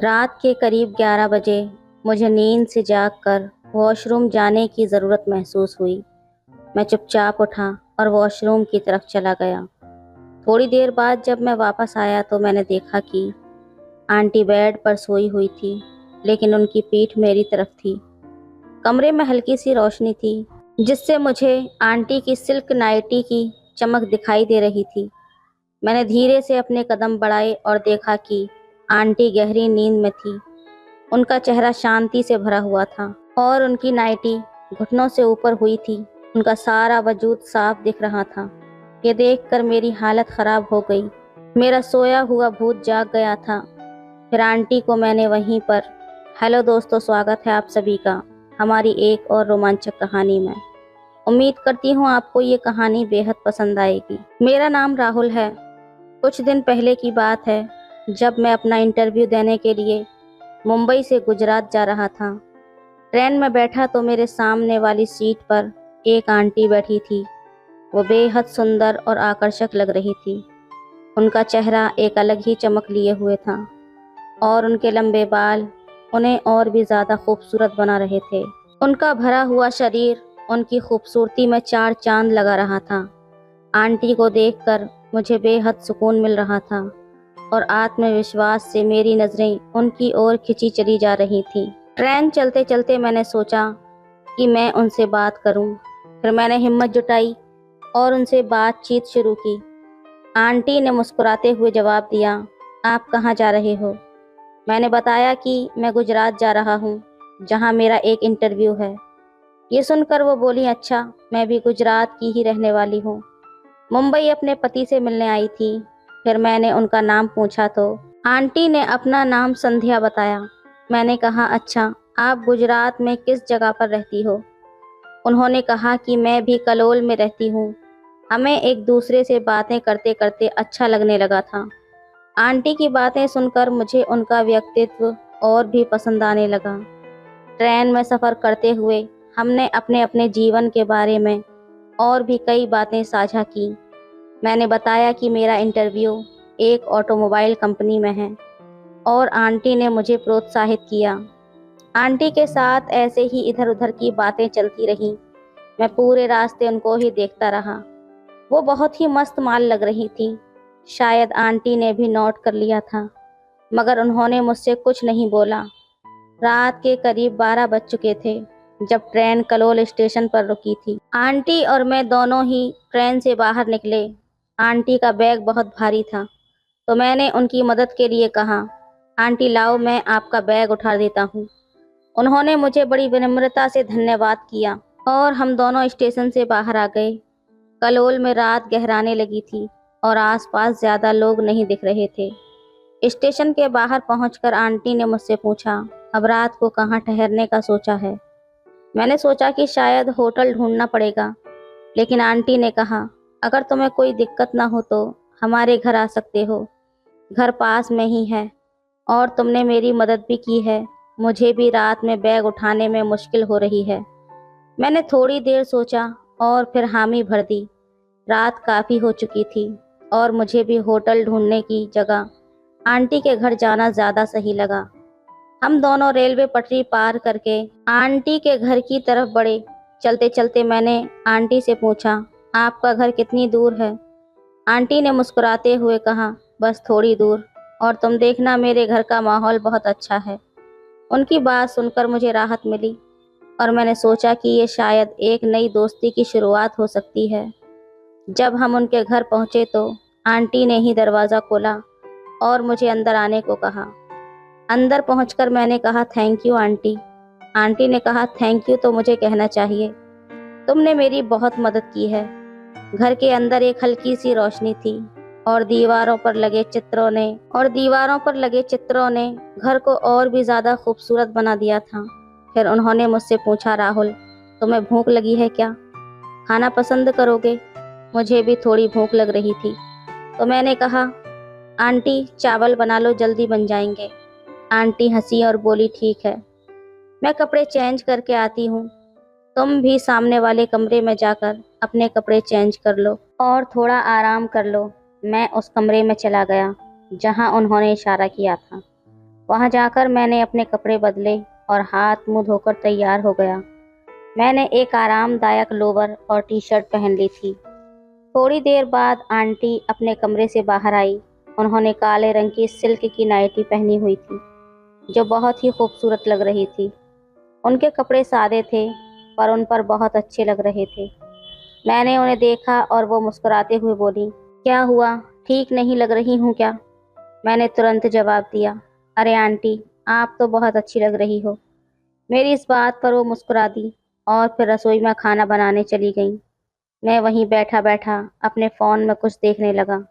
रात के करीब 11 बजे मुझे नींद से जागकर वॉशरूम जाने की ज़रूरत महसूस हुई। मैं चुपचाप उठा और वॉशरूम की तरफ चला गया। थोड़ी देर बाद जब मैं वापस आया तो मैंने देखा कि आंटी बेड पर सोई हुई थी, लेकिन उनकी पीठ मेरी तरफ थी। कमरे में हल्की सी रोशनी थी, जिससे मुझे आंटी की सिल्क नाइटी की चमक दिखाई दे रही थी। मैंने धीरे से अपने कदम बढ़ाए और देखा कि आंटी गहरी नींद में थी। उनका चेहरा शांति से भरा हुआ था और उनकी नाइटी घुटनों से ऊपर हुई थी। उनका सारा वजूद साफ दिख रहा था। ये देखकर मेरी हालत खराब हो गई। मेरा सोया हुआ भूत जाग गया था। फिर आंटी को मैंने वहीं पर, हेलो दोस्तों, स्वागत है आप सभी का हमारी एक और रोमांचक कहानी में। उम्मीद करती हूँ आपको ये कहानी बेहद पसंद आएगी। मेरा नाम राहुल है। कुछ दिन पहले की बात है, जब मैं अपना इंटरव्यू देने के लिए मुंबई से गुजरात जा रहा था। ट्रेन में बैठा तो मेरे सामने वाली सीट पर एक आंटी बैठी थी। वो बेहद सुंदर और आकर्षक लग रही थी। उनका चेहरा एक अलग ही चमक लिए हुए था और उनके लंबे बाल उन्हें और भी ज़्यादा खूबसूरत बना रहे थे। उनका भरा हुआ शरीर उनकी खूबसूरती में चार चांद लगा रहा था। आंटी को देखकर मुझे बेहद सुकून मिल रहा था और आत्मविश्वास से मेरी नज़रें उनकी ओर खिंची चली जा रही थीं। ट्रेन चलते चलते मैंने सोचा कि मैं उनसे बात करूं। फिर मैंने हिम्मत जुटाई और उनसे बातचीत शुरू की। आंटी ने मुस्कुराते हुए जवाब दिया, आप कहाँ जा रहे हो? मैंने बताया कि मैं गुजरात जा रहा हूँ, जहाँ मेरा एक इंटरव्यू है। ये सुनकर वो बोली, अच्छा, मैं भी गुजरात की ही रहने वाली हूँ। मुंबई अपने पति से मिलने आई थी। फिर मैंने उनका नाम पूछा तो आंटी ने अपना नाम संध्या बताया। मैंने कहा, अच्छा, आप गुजरात में किस जगह पर रहती हो? उन्होंने कहा कि मैं भी कलोल में रहती हूँ। हमें एक दूसरे से बातें करते करते अच्छा लगने लगा था। आंटी की बातें सुनकर मुझे उनका व्यक्तित्व और भी पसंद आने लगा। ट्रेन में सफ़र करते हुए हमने अपने अपने जीवन के बारे में और भी कई बातें साझा की। मैंने बताया कि मेरा इंटरव्यू एक ऑटोमोबाइल कंपनी में है और आंटी ने मुझे प्रोत्साहित किया। आंटी के साथ ऐसे ही इधर उधर की बातें चलती रहीं। मैं पूरे रास्ते उनको ही देखता रहा। वो बहुत ही मस्त माल लग रही थी। शायद आंटी ने भी नोट कर लिया था, मगर उन्होंने मुझसे कुछ नहीं बोला। रात के करीब 12 बज चुके थे जब ट्रेन कलोल स्टेशन पर रुकी थी। आंटी और मैं दोनों ही ट्रेन से बाहर निकले। आंटी का बैग बहुत भारी था, तो मैंने उनकी मदद के लिए कहा, आंटी लाओ, मैं आपका बैग उठा देता हूँ। उन्होंने मुझे बड़ी विनम्रता से धन्यवाद किया और हम दोनों स्टेशन से बाहर आ गए। कलोल में रात गहराने लगी थी और आसपास ज़्यादा लोग नहीं दिख रहे थे। स्टेशन के बाहर पहुंचकर आंटी ने मुझसे पूछा, अब रात को कहाँ ठहरने का सोचा है? मैंने सोचा कि शायद होटल ढूंढना पड़ेगा, लेकिन आंटी ने कहा, अगर तुम्हें कोई दिक्कत ना हो तो हमारे घर आ सकते हो। घर पास में ही है और तुमने मेरी मदद भी की है। मुझे भी रात में बैग उठाने में मुश्किल हो रही है। मैंने थोड़ी देर सोचा और फिर हामी भर दी। रात काफ़ी हो चुकी थी और मुझे भी होटल ढूंढने की जगह आंटी के घर जाना ज़्यादा सही लगा। हम दोनों रेलवे पटरी पार करके आंटी के घर की तरफ बढ़े। चलते चलते मैंने आंटी से पूछा, आपका घर कितनी दूर है? आंटी ने मुस्कुराते हुए कहा, बस थोड़ी दूर, और तुम देखना मेरे घर का माहौल बहुत अच्छा है। उनकी बात सुनकर मुझे राहत मिली और मैंने सोचा कि ये शायद एक नई दोस्ती की शुरुआत हो सकती है। जब हम उनके घर पहुंचे तो आंटी ने ही दरवाज़ा खोला और मुझे अंदर आने को कहा। अंदर पहुंचकर मैंने कहा, थैंक यू आंटी। आंटी ने कहा, थैंक यू तो मुझे कहना चाहिए, तुमने मेरी बहुत मदद की है। घर के अंदर एक हल्की सी रोशनी थी और दीवारों पर लगे चित्रों ने घर को और भी ज़्यादा खूबसूरत बना दिया था। फिर उन्होंने मुझसे पूछा, राहुल, तुम्हें भूख लगी है क्या? खाना पसंद करोगे? मुझे भी थोड़ी भूख लग रही थी, तो मैंने कहा, आंटी चावल बना लो, जल्दी बन जाएंगे। आंटी हंसी और बोली, ठीक है, मैं कपड़े चेंज करके आती हूँ। तुम भी सामने वाले कमरे में जाकर अपने कपड़े चेंज कर लो और थोड़ा आराम कर लो। मैं उस कमरे में चला गया जहाँ उन्होंने इशारा किया था। वहाँ जाकर मैंने अपने कपड़े बदले और हाथ मुंह धोकर तैयार हो गया। मैंने एक आरामदायक लोवर और टी शर्ट पहन ली थी। थोड़ी देर बाद आंटी अपने कमरे से बाहर आई। उन्होंने काले रंग की सिल्क की नाइटी पहनी हुई थी, जो बहुत ही खूबसूरत लग रही थी। उनके कपड़े सादे थे, पर उन पर बहुत अच्छे लग रहे थे। मैंने उन्हें देखा और वो मुस्कुराते हुए बोली, क्या हुआ, ठीक नहीं लग रही हूँ क्या? मैंने तुरंत जवाब दिया, अरे आंटी, आप तो बहुत अच्छी लग रही हो। मेरी इस बात पर वो मुस्कुरा दी और फिर रसोई में खाना बनाने चली गई। मैं वहीं बैठा बैठा अपने फ़ोन में कुछ देखने लगा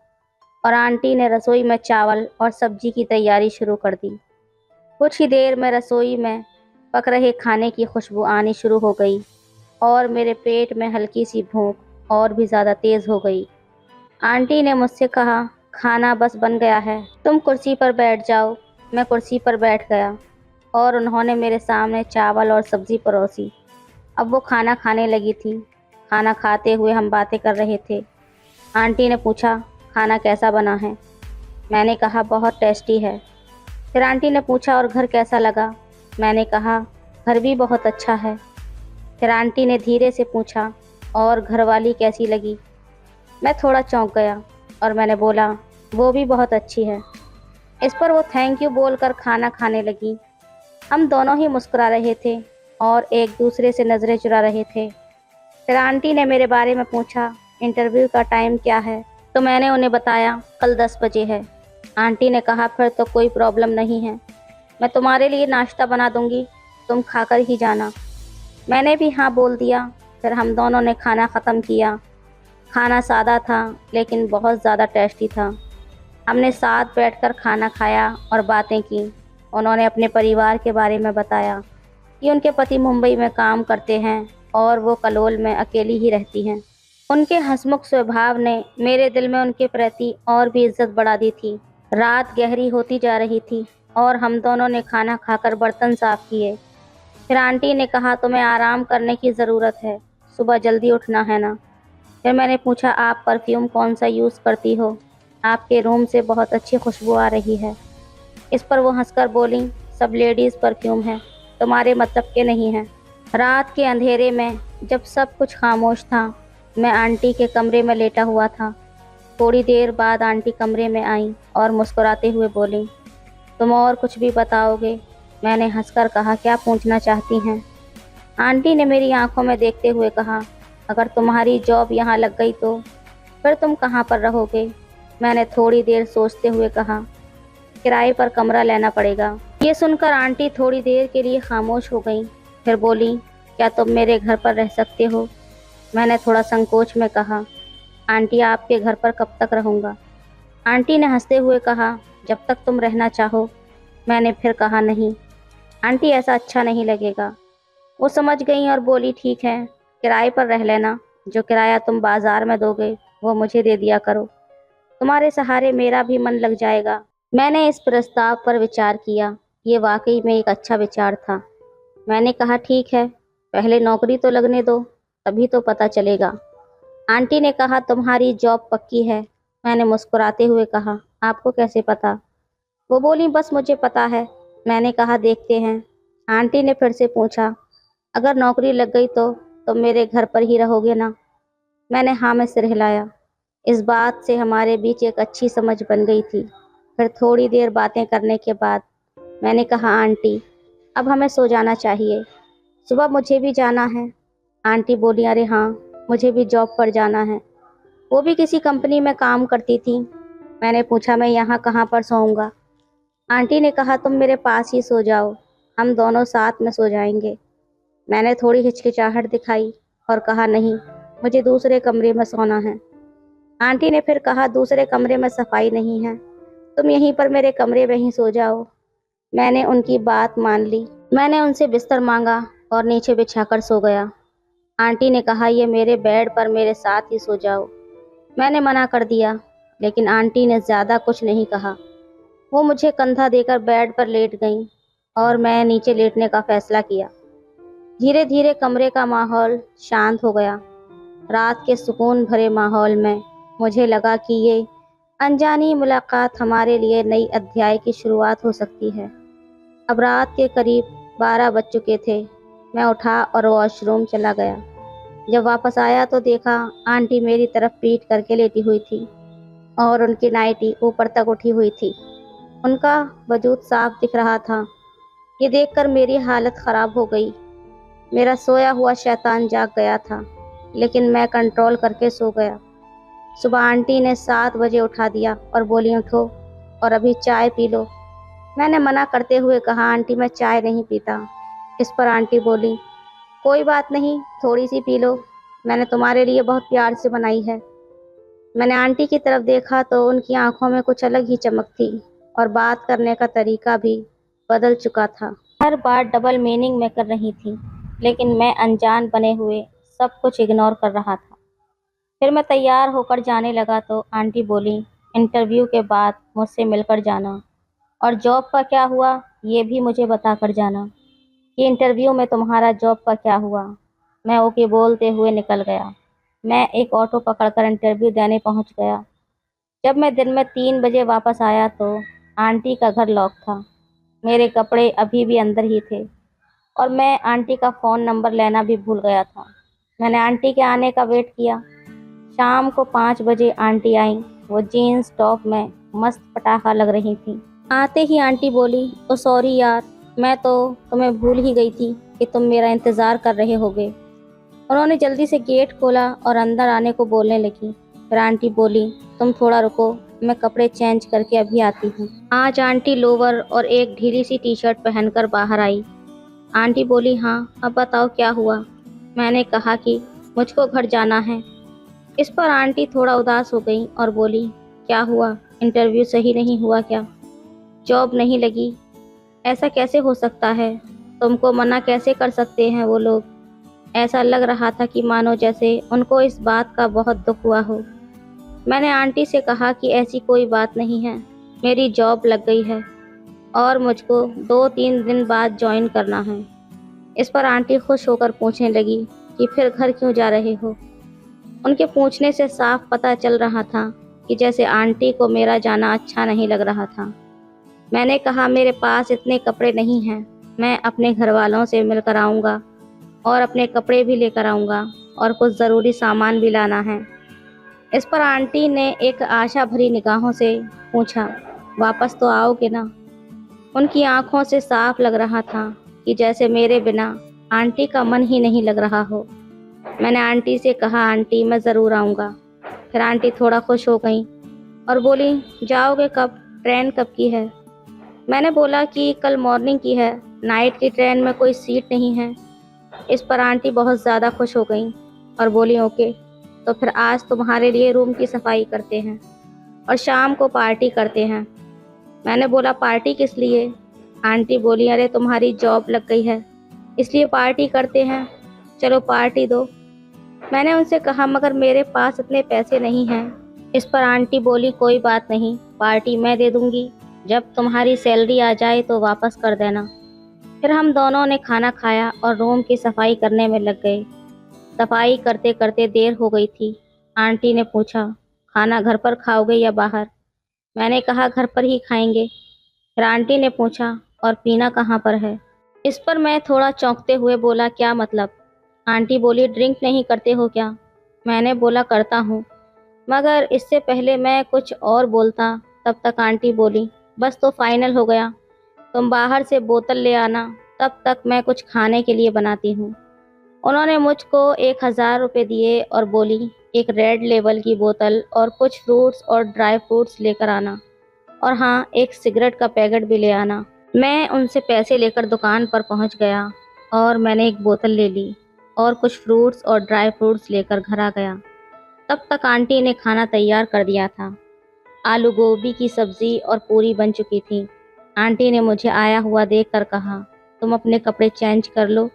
और आंटी ने रसोई में चावल और सब्जी की तैयारी शुरू कर दी। कुछ ही देर में रसोई में पक रहे खाने की खुशबू आनी शुरू हो गई और मेरे पेट में हल्की सी भूख और भी ज़्यादा तेज़ हो गई। आंटी ने मुझसे कहा, खाना बस बन गया है, तुम कुर्सी पर बैठ जाओ। मैं कुर्सी पर बैठ गया और उन्होंने मेरे सामने चावल और सब्ज़ी परोसी। अब वो खाना खाने लगी थी। खाना खाते हुए हम बातें कर रहे थे। आंटी ने पूछा, खाना कैसा बना है? मैंने कहा, बहुत टेस्टी है। फिर आंटी ने पूछा, और घर कैसा लगा? मैंने कहा, घर भी बहुत अच्छा है। फिर आंटी ने धीरे से पूछा, और घरवाली कैसी लगी? मैं थोड़ा चौंक गया और मैंने बोला, वो भी बहुत अच्छी है। इस पर वो थैंक यू बोलकर खाना खाने लगी। हम दोनों ही मुस्कुरा रहे थे और एक दूसरे से नज़रें चुरा रहे थे। फिर आंटी ने मेरे बारे में पूछा, इंटरव्यू का टाइम क्या है? तो मैंने उन्हें बताया, कल 10 बजे है। आंटी ने कहा, फिर तो कोई प्रॉब्लम नहीं है, मैं तुम्हारे लिए नाश्ता बना दूंगी, तुम खाकर ही जाना। मैंने भी हाँ बोल दिया। फिर हम दोनों ने खाना ख़त्म किया। खाना सादा था, लेकिन बहुत ज़्यादा टेस्टी था। हमने साथ बैठकर खाना खाया और बातें की। उन्होंने अपने परिवार के बारे में बताया कि उनके पति मुंबई में काम करते हैं और वो कलोल में अकेली ही रहती हैं। उनके हंसमुख स्वभाव ने मेरे दिल में उनके प्रति और भी इज्जत बढ़ा दी थी। रात गहरी होती जा रही थी और हम दोनों ने खाना खाकर बर्तन साफ किए। फिर आंटी ने कहा, तुम्हें आराम करने की ज़रूरत है, सुबह जल्दी उठना है ना। फिर मैंने पूछा, आप परफ्यूम कौन सा यूज़ करती हो? आपके रूम से बहुत अच्छी खुशबू आ रही है। इस पर वो हंसकर बोली, सब लेडीज़ परफ्यूम है, तुम्हारे मतलब के नहीं हैं। रात के अंधेरे में जब सब कुछ खामोश था, मैं आंटी के कमरे में लेटा हुआ था। थोड़ी देर बाद आंटी कमरे में आई और मुस्कुराते हुए बोली, तुम और कुछ भी बताओगे? मैंने हंसकर कहा, क्या पूछना चाहती हैं? आंटी ने मेरी आंखों में देखते हुए कहा, अगर तुम्हारी जॉब यहाँ लग गई तो फिर तुम कहाँ पर रहोगे? मैंने थोड़ी देर सोचते हुए कहा, किराए पर कमरा लेना पड़ेगा। ये सुनकर आंटी थोड़ी देर के लिए खामोश हो गई। फिर बोली, क्या तुम मेरे घर पर रह सकते हो? मैंने थोड़ा संकोच में कहा, आंटी आपके घर पर कब तक रहूँगा? आंटी ने हंसते हुए कहा, जब तक तुम रहना चाहो। मैंने फिर कहा, नहीं आंटी, ऐसा अच्छा नहीं लगेगा। वो समझ गई और बोली, ठीक है, किराए पर रह लेना। जो किराया तुम बाजार में दोगे वो मुझे दे दिया करो, तुम्हारे सहारे मेरा भी मन लग जाएगा। मैंने इस प्रस्ताव पर विचार किया। ये वाकई में एक अच्छा विचार था। मैंने कहा, ठीक है, पहले नौकरी तो लगने दो, तभी तो पता चलेगा। आंटी ने कहा, तुम्हारी जॉब पक्की है? मैंने मुस्कुराते हुए कहा, आपको कैसे पता? वो बोली, बस मुझे पता है। मैंने कहा, देखते हैं। आंटी ने फिर से पूछा, अगर नौकरी लग गई तो तुम मेरे घर पर ही रहोगे ना? मैंने हाँ में सिर हिलाया। इस बात से हमारे बीच एक अच्छी समझ बन गई थी। फिर थोड़ी देर बातें करने के बाद मैंने कहा, आंटी, अब हमें सो जाना चाहिए, सुबह मुझे भी जाना है। आंटी बोली, अरे हाँ, मुझे भी जॉब पर जाना है। वो भी किसी कंपनी में काम करती थी। मैंने पूछा, मैं यहाँ कहाँ पर सोऊंगा? आंटी ने कहा, तुम मेरे पास ही सो जाओ, हम दोनों साथ में सो जाएंगे। मैंने थोड़ी हिचकिचाहट दिखाई और कहा, नहीं, मुझे दूसरे कमरे में सोना है। आंटी ने फिर कहा, दूसरे कमरे में सफाई नहीं है, तुम यहीं पर मेरे कमरे में ही सो जाओ। मैंने उनकी बात मान ली। मैंने उनसे बिस्तर मांगा और नीचे बिछाकर सो गया। आंटी ने कहा, ये मेरे बेड पर मेरे साथ ही सो जाओ। मैंने मना कर दिया, लेकिन आंटी ने ज़्यादा कुछ नहीं कहा। वो मुझे कंधा देकर बेड पर लेट गईं और मैं नीचे लेटने का फैसला किया। धीरे धीरे कमरे का माहौल शांत हो गया। रात के सुकून भरे माहौल में मुझे लगा कि ये अनजानी मुलाकात हमारे लिए नई अध्याय की शुरुआत हो सकती है। अब रात के करीब 12 बज चुके थे। मैं उठा और वॉशरूम चला गया। जब वापस आया तो देखा आंटी मेरी तरफ पीठ करके लेटी हुई थी और उनकी नाइटी ऊपर तक उठी हुई थी। उनका वजूद साफ दिख रहा था। ये देखकर मेरी हालत ख़राब हो गई। मेरा सोया हुआ शैतान जाग गया था, लेकिन मैं कंट्रोल करके सो गया। सुबह आंटी ने 7 बजे उठा दिया और बोली, उठो और अभी चाय पी लो। मैंने मना करते हुए कहा, आंटी मैं चाय नहीं पीता। इस पर आंटी बोली, कोई बात नहीं, थोड़ी सी पी लो, मैंने तुम्हारे लिए बहुत प्यार से बनाई है। मैंने आंटी की तरफ देखा तो उनकी आंखों में कुछ अलग ही चमक थी और बात करने का तरीका भी बदल चुका था। हर बार डबल मीनिंग में कर रही थी, लेकिन मैं अनजान बने हुए सब कुछ इग्नोर कर रहा था। फिर मैं तैयार होकर जाने लगा तो आंटी बोली, इंटरव्यू के बाद मुझसे मिलकर जाना और जॉब का क्या हुआ ये भी मुझे बता कर जाना कि इंटरव्यू में तुम्हारा जॉब का क्या हुआ। मैं ओके बोलते हुए निकल गया। मैं एक ऑटो पकड़कर इंटरव्यू देने पहुंच गया। जब मैं दिन में 3 बजे वापस आया तो आंटी का घर लॉक था। मेरे कपड़े अभी भी अंदर ही थे और मैं आंटी का फ़ोन नंबर लेना भी भूल गया था। मैंने आंटी के आने का वेट किया। शाम को 5 बजे आंटी आईं। वो जीन्स टॉप में मस्त पटाखा लग रही थी। आते ही आंटी बोली, ओ सॉरी यार, मैं तो तुम्हें भूल ही गई थी कि तुम मेरा इंतज़ार कर रहे होगे। उन्होंने जल्दी से गेट खोला और अंदर आने को बोलने लगी। फिर आंटी बोली, तुम थोड़ा रुको, मैं कपड़े चेंज करके अभी आती हूँ। आज आंटी लोवर और एक ढीली सी टी शर्ट पहनकर बाहर आई। आंटी बोली, हाँ अब बताओ क्या हुआ। मैंने कहा कि मुझको घर जाना है। इस पर आंटी थोड़ा उदास हो गई और बोली, क्या हुआ, इंटरव्यू सही नहीं हुआ क्या? जॉब नहीं लगी? ऐसा कैसे हो सकता है? तुमको मना कैसे कर सकते हैं वो लोग? ऐसा लग रहा था कि मानो जैसे उनको इस बात का बहुत दुख हुआ हो। मैंने आंटी से कहा कि ऐसी कोई बात नहीं है, मेरी जॉब लग गई है और मुझको 2-3 दिन बाद ज्वाइन करना है। इस पर आंटी खुश होकर पूछने लगी कि फिर घर क्यों जा रहे हो? उनके पूछने से साफ पता चल रहा था कि जैसे आंटी को मेरा जाना अच्छा नहीं लग रहा था। मैंने कहा, मेरे पास इतने कपड़े नहीं हैं, मैं अपने घर वालों से मिलकर आऊँगा और अपने कपड़े भी लेकर आऊँगा और कुछ ज़रूरी सामान भी लाना है। इस पर आंटी ने एक आशा भरी निगाहों से पूछा, वापस तो आओगे ना? उनकी आंखों से साफ लग रहा था कि जैसे मेरे बिना आंटी का मन ही नहीं लग रहा हो। मैंने आंटी से कहा, आंटी मैं ज़रूर आऊँगा। फिर आंटी थोड़ा खुश हो गई और बोली, जाओगे कब? ट्रेन कब की है? मैंने बोला कि कल मॉर्निंग की है, नाइट की ट्रेन में कोई सीट नहीं है। इस पर आंटी बहुत ज़्यादा खुश हो गई और बोली, ओके, तो फिर आज तुम्हारे लिए रूम की सफाई करते हैं और शाम को पार्टी करते हैं। मैंने बोला, पार्टी किस लिए? आंटी बोली, अरे तुम्हारी जॉब लग गई है इसलिए पार्टी करते हैं, चलो पार्टी दो। मैंने उनसे कहा, मगर मेरे पास इतने पैसे नहीं हैं। इस पर आंटी बोली, कोई बात नहीं, पार्टी मैं दे दूंगी, जब तुम्हारी सैलरी आ जाए तो वापस कर देना। फिर हम दोनों ने खाना खाया और रूम की सफाई करने में लग गए। सफाई करते करते देर हो गई थी। आंटी ने पूछा, खाना घर पर खाओगे या बाहर? मैंने कहा, घर पर ही खाएंगे। फिर आंटी ने पूछा, और पीना कहाँ पर है? इस पर मैं थोड़ा चौंकते हुए बोला, क्या मतलब? आंटी बोली, ड्रिंक नहीं करते हो क्या? मैंने बोला, करता हूँ, मगर इससे पहले मैं कुछ और बोलता तब तक आंटी बोली, बस तो फाइनल हो गया, तुम बाहर से बोतल ले आना, तब तक मैं कुछ खाने के लिए बनाती हूँ। उन्होंने मुझको 1000 रुपये दिए और बोली, एक रेड लेबल की बोतल और कुछ फ्रूट्स और ड्राई फ्रूट्स लेकर आना, और हाँ, एक सिगरेट का पैकेट भी ले आना। मैं उनसे पैसे लेकर दुकान पर पहुँच गया और मैंने एक बोतल ले ली और कुछ फ्रूट्स और ड्राई फ्रूट्स लेकर घर आ गया। तब तक आंटी ने खाना तैयार कर दिया था। आलू गोभी की सब्ज़ी और पूरी बन चुकी थी। आंटी ने मुझे आया हुआ देखकर कहा, तुम अपने कपड़े चेंज कर लो,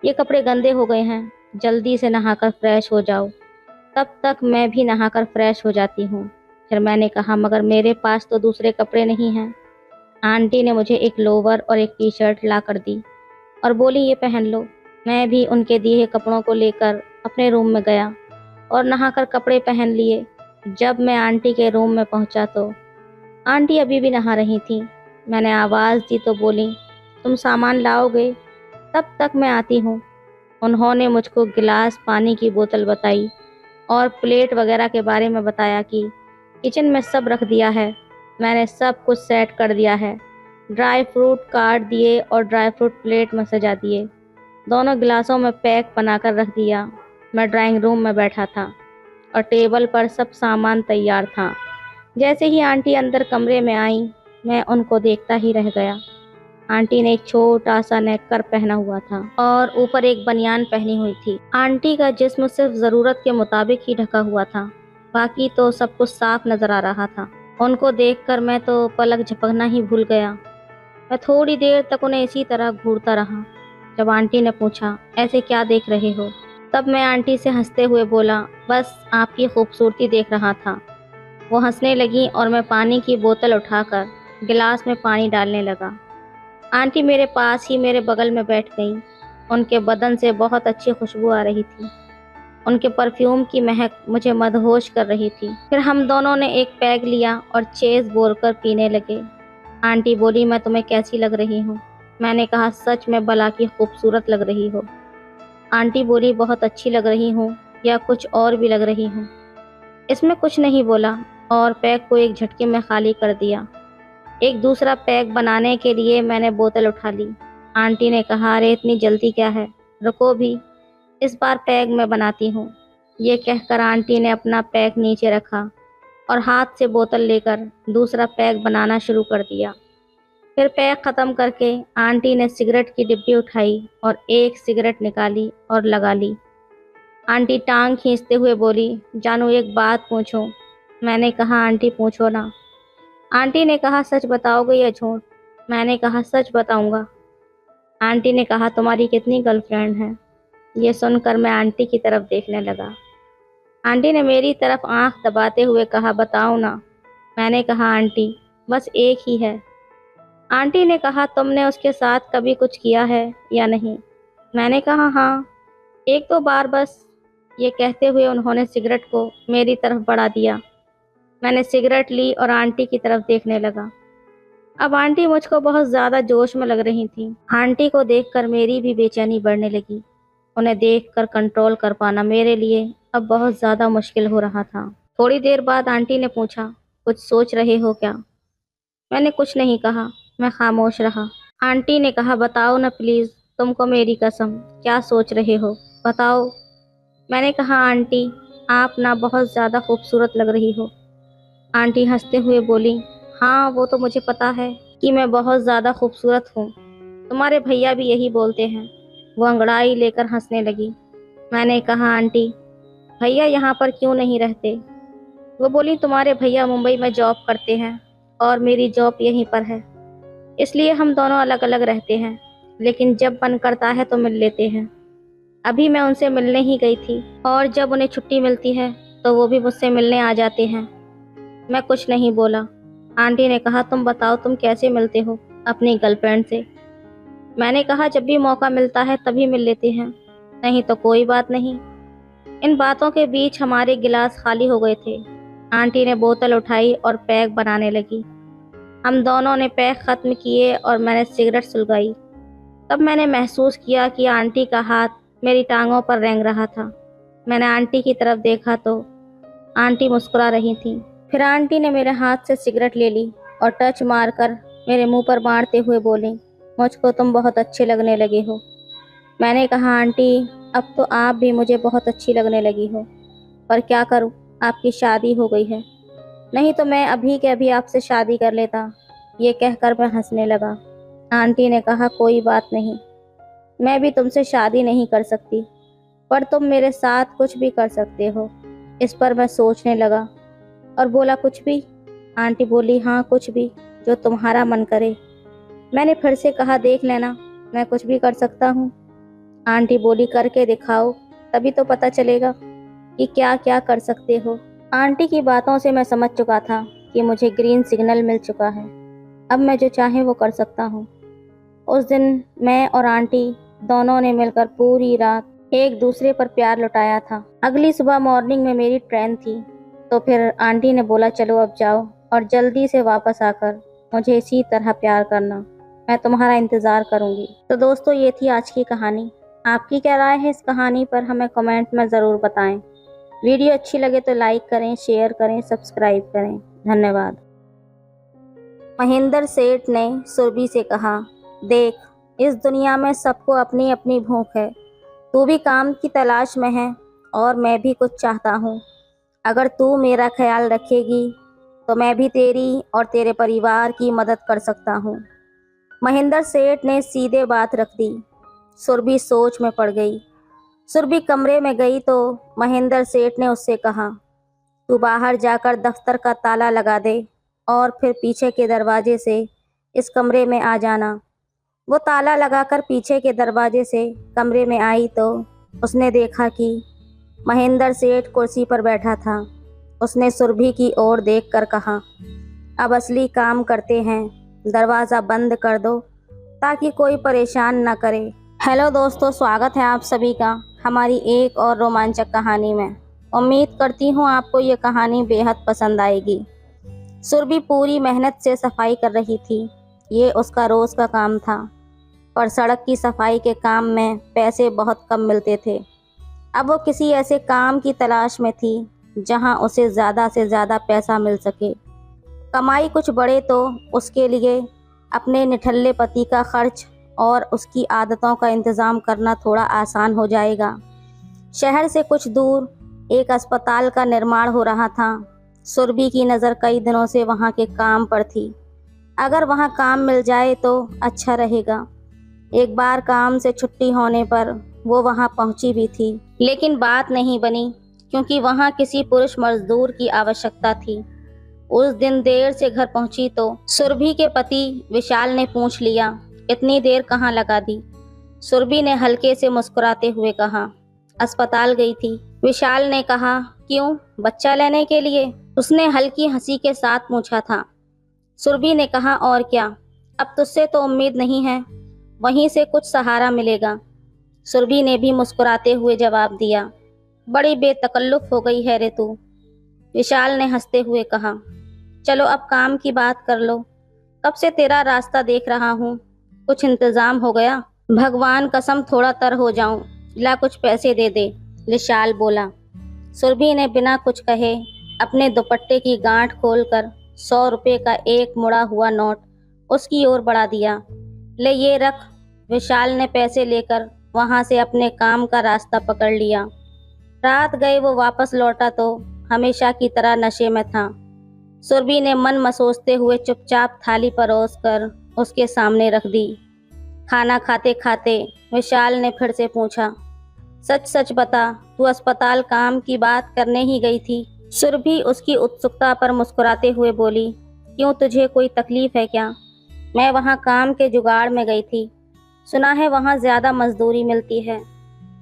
ये कपड़े गंदे हो गए हैं, जल्दी से नहाकर फ्रेश हो जाओ। तब तक मैं भी नहाकर फ्रेश हो जाती हूँ। फिर मैंने कहा, मगर मेरे पास तो दूसरे कपड़े नहीं हैं। आंटी ने मुझे एक लोवर और एक टी शर्ट ला कर दी और बोली, ये पहन लो। मैं भी उनके दिए कपड़ों को लेकर अपने रूम में गया और नहाकर कपड़े पहन लिए। जब मैं आंटी के रूम में पहुंचा तो आंटी अभी भी नहा रही थी। मैंने आवाज़ दी तो बोली, तुम सामान लाओगे तब तक मैं आती हूँ। उन्होंने मुझको गिलास, पानी की बोतल बताई और प्लेट वगैरह के बारे में बताया कि किचन में सब रख दिया है। मैंने सब कुछ सेट कर दिया है। ड्राई फ्रूट काट दिए और ड्राई फ्रूट प्लेट में सजा दिए। दोनों गिलासों में पैक बनाकर रख दिया। मैं ड्राइंग रूम में बैठा था और टेबल पर सब सामान तैयार था। जैसे ही आंटी अंदर कमरे में आई, मैं उनको देखता ही रह गया। आंटी ने एक छोटा सा नेककर पहना हुआ था और ऊपर एक बनियान पहनी हुई थी। आंटी का जिस्म सिर्फ ज़रूरत के मुताबिक ही ढका हुआ था, बाकी तो सब कुछ साफ नजर आ रहा था। उनको देखकर मैं तो पलक झपकना ही भूल गया। मैं थोड़ी देर तक उन्हें इसी तरह घूरता रहा। जब आंटी ने पूछा, ऐसे क्या देख रहे हो, तब मैं आंटी से हंसते हुए बोला, बस आपकी खूबसूरती देख रहा था। वो हंसने लगी और मैं पानी की बोतल उठाकर गिलास में पानी डालने लगा। आंटी मेरे पास ही मेरे बगल में बैठ गईं। उनके बदन से बहुत अच्छी खुशबू आ रही थी। उनके परफ्यूम की महक मुझे मदहोश कर रही थी। फिर हम दोनों ने एक पैग लिया और चेस बोलकर पीने लगे। आंटी बोली, मैं तुम्हें कैसी लग रही हूँ? मैंने कहा, सच में भला की खूबसूरत लग रही हो। आंटी बोली, बहुत अच्छी लग रही हूँ या कुछ और भी लग रही हूँ? इसमें कुछ नहीं बोला और पैग को एक झटके में खाली कर दिया। एक दूसरा पैग बनाने के लिए मैंने बोतल उठा ली। आंटी ने कहा, अरे इतनी जल्दी क्या है, रुको भी, इस बार पैग मैं बनाती हूँ। ये कहकर आंटी ने अपना पैग नीचे रखा और हाथ से बोतल लेकर दूसरा पैग बनाना शुरू कर दिया। फिर पैग ख़त्म करके आंटी ने सिगरेट की डिब्बी उठाई और एक सिगरेट निकाली और लगा ली। आंटी टांग खींचते हुए बोली, जानू एक बात पूछूं? मैंने कहा, आंटी पूछो ना। आंटी ने कहा, सच बताओगे या झूठ? मैंने कहा, सच बताऊंगा। आंटी ने कहा, तुम्हारी कितनी गर्लफ्रेंड है? ये सुनकर मैं आंटी की तरफ देखने लगा। आंटी ने मेरी तरफ आंख दबाते हुए कहा, बताओ ना। मैंने कहा, आंटी बस एक ही है। आंटी ने कहा, तुमने उसके साथ कभी कुछ किया है या नहीं? मैंने कहा, हाँ, एक दो बार बस। ये कहते हुए उन्होंने सिगरेट को मेरी तरफ बढ़ा दिया। मैंने सिगरेट ली और आंटी की तरफ देखने लगा। अब आंटी मुझको बहुत ज़्यादा जोश में लग रही थी। आंटी को देखकर मेरी भी बेचैनी बढ़ने लगी। उन्हें देखकर कंट्रोल कर पाना मेरे लिए अब बहुत ज़्यादा मुश्किल हो रहा था। थोड़ी देर बाद आंटी ने पूछा, कुछ सोच रहे हो क्या? मैंने कुछ नहीं कहा, मैं खामोश रहा। आंटी ने कहा, बताओ ना प्लीज़, तुमको मेरी कसम, क्या सोच रहे हो, बताओ। मैंने कहा, आंटी आप ना बहुत ज़्यादा खूबसूरत लग रही हो। आंटी हंसते हुए बोली, हाँ वो तो मुझे पता है कि मैं बहुत ज़्यादा खूबसूरत हूँ। तुम्हारे भैया भी यही बोलते हैं। वो अंगड़ाई लेकर हंसने लगी। मैंने कहा, आंटी भैया यहाँ पर क्यों नहीं रहते? वो बोली, तुम्हारे भैया मुंबई में जॉब करते हैं और मेरी जॉब यहीं पर है, इसलिए हम दोनों अलग अलग रहते हैं, लेकिन जब मन करता है तो मिल लेते हैं। अभी मैं उनसे मिलने ही गई थी और जब उन्हें छुट्टी मिलती है तो वो भी मुझसे मिलने आ जाते हैं। मैं कुछ नहीं बोला। आंटी ने कहा, तुम बताओ, तुम कैसे मिलते हो अपनी गर्लफ्रेंड से? मैंने कहा, जब भी मौका मिलता है तभी मिल लेते हैं, नहीं तो कोई बात नहीं। इन बातों के बीच हमारे गिलास खाली हो गए थे। आंटी ने बोतल उठाई और पैक बनाने लगी। हम दोनों ने पैक ख़त्म किए और मैंने सिगरेट सुलगाई। तब मैंने महसूस किया कि आंटी का हाथ मेरी टांगों पर रेंग रहा था। मैंने आंटी की तरफ देखा तो आंटी मुस्कुरा रही थी। फिर आंटी ने मेरे हाथ से सिगरेट ले ली और टच मारकर मेरे मुंह पर मारते हुए बोली, मुझको तुम बहुत अच्छे लगने लगे हो। मैंने कहा, आंटी अब तो आप भी मुझे बहुत अच्छी लगने लगी हो, पर क्या करूं, आपकी शादी हो गई है, नहीं तो मैं अभी के अभी आपसे शादी कर लेता। ये कहकर मैं हंसने लगा। आंटी ने कहा, कोई बात नहीं, मैं भी तुमसे शादी नहीं कर सकती, पर तुम मेरे साथ कुछ भी कर सकते हो। इस पर मैं सोचने लगा और बोला, कुछ भी? आंटी बोली, हाँ कुछ भी, जो तुम्हारा मन करे। मैंने फिर से कहा, देख लेना, मैं कुछ भी कर सकता हूँ। आंटी बोली, करके दिखाओ, तभी तो पता चलेगा कि क्या क्या कर सकते हो। आंटी की बातों से मैं समझ चुका था कि मुझे ग्रीन सिग्नल मिल चुका है, अब मैं जो चाहे वो कर सकता हूँ। उस दिन मैं और आंटी दोनों ने मिलकर पूरी रात एक दूसरे पर प्यार लुटाया था। अगली सुबह मॉर्निंग में मेरी ट्रेन थी, तो फिर आंटी ने बोला, चलो अब जाओ और जल्दी से वापस आकर मुझे इसी तरह प्यार करना। मैं तुम्हारा इंतज़ार करूँगी। तो दोस्तों, ये थी आज की कहानी। आपकी क्या राय है इस कहानी पर, हमें कमेंट में ज़रूर बताएं। वीडियो अच्छी लगे तो लाइक करें, शेयर करें, सब्सक्राइब करें। धन्यवाद। महेंद्र सेठ ने सुरभि से कहा, देख, इस दुनिया में सबको अपनी अपनी भूख है। तू भी काम की तलाश में है और मैं भी कुछ चाहता हूँ। अगर तू मेरा ख्याल रखेगी तो मैं भी तेरी और तेरे परिवार की मदद कर सकता हूँ। महेंद्र सेठ ने सीधे बात रख दी। सुरभि सोच में पड़ गई। सुरभि कमरे में गई तो महेंद्र सेठ ने उससे कहा, तू बाहर जाकर दफ्तर का ताला लगा दे और फिर पीछे के दरवाजे से इस कमरे में आ जाना। वो ताला लगाकर पीछे के दरवाजे से कमरे में आई तो उसने देखा कि महेंद्र सेठ कुर्सी पर बैठा था। उसने सुरभि की ओर देखकर कहा, अब असली काम करते हैं। दरवाज़ा बंद कर दो ताकि कोई परेशान न करे। हेलो दोस्तों, स्वागत है आप सभी का हमारी एक और रोमांचक कहानी में। उम्मीद करती हूँ आपको ये कहानी बेहद पसंद आएगी। सुरभि पूरी मेहनत से सफाई कर रही थी। ये उसका रोज़ का काम था, पर सड़क की सफाई के काम में पैसे बहुत कम मिलते थे। अब वो किसी ऐसे काम की तलाश में थी जहाँ उसे ज़्यादा से ज़्यादा पैसा मिल सके। कमाई कुछ बढ़े तो उसके लिए अपने निठल्ले पति का खर्च और उसकी आदतों का इंतज़ाम करना थोड़ा आसान हो जाएगा। शहर से कुछ दूर एक अस्पताल का निर्माण हो रहा था। सुरभि की नज़र कई दिनों से वहाँ के काम पर थी। अगर वहाँ काम मिल जाए तो अच्छा रहेगा। एक बार काम से छुट्टी होने पर वो वहाँ पहुँची भी थी, लेकिन बात नहीं बनी क्योंकि वहाँ किसी पुरुष मजदूर की आवश्यकता थी। उस दिन देर से घर पहुँची तो सुरभि के पति विशाल ने पूछ लिया, इतनी देर कहाँ लगा दी? सुरभि ने हल्के से मुस्कुराते हुए कहा, अस्पताल गई थी। विशाल ने कहा, क्यों? बच्चा लेने के लिए? उसने हल्की हंसी के साथ पूछा था। सुरभि ने कहा, और क्या, अब तुझसे तो उम्मीद नहीं है, वहीं से कुछ सहारा मिलेगा। सुरभि ने भी मुस्कुराते हुए जवाब दिया, बड़ी बेतकल्लुफ हो गई है रे तू। विशाल ने हंसते हुए कहा, चलो अब काम की बात कर लो। कब से तेरा रास्ता देख रहा हूँ। कुछ इंतजाम हो गया? भगवान कसम थोड़ा तर हो जाऊं। ला कुछ पैसे दे दे, विशाल बोला। सुरभि ने बिना कुछ कहे अपने दुपट्टे की गांठ खोलकर 100 रुपये का एक मुड़ा हुआ नोट उसकी ओर बढ़ा दिया। ले ये रख। विशाल ने पैसे लेकर वहां से अपने काम का रास्ता पकड़ लिया। रात गए वो वापस लौटा तो हमेशा की तरह नशे में था। सुरभि ने मन मसोचते हुए चुपचाप थाली परोस कर उसके सामने रख दी। खाना खाते खाते विशाल ने फिर से पूछा, सच सच बता, तू अस्पताल काम की बात करने ही गई थी? सुरभि उसकी उत्सुकता पर मुस्कुराते हुए बोली, क्यों, तुझे कोई तकलीफ है क्या? मैं वहाँ काम के जुगाड़ में गई थी। सुना है वहाँ ज़्यादा मजदूरी मिलती है,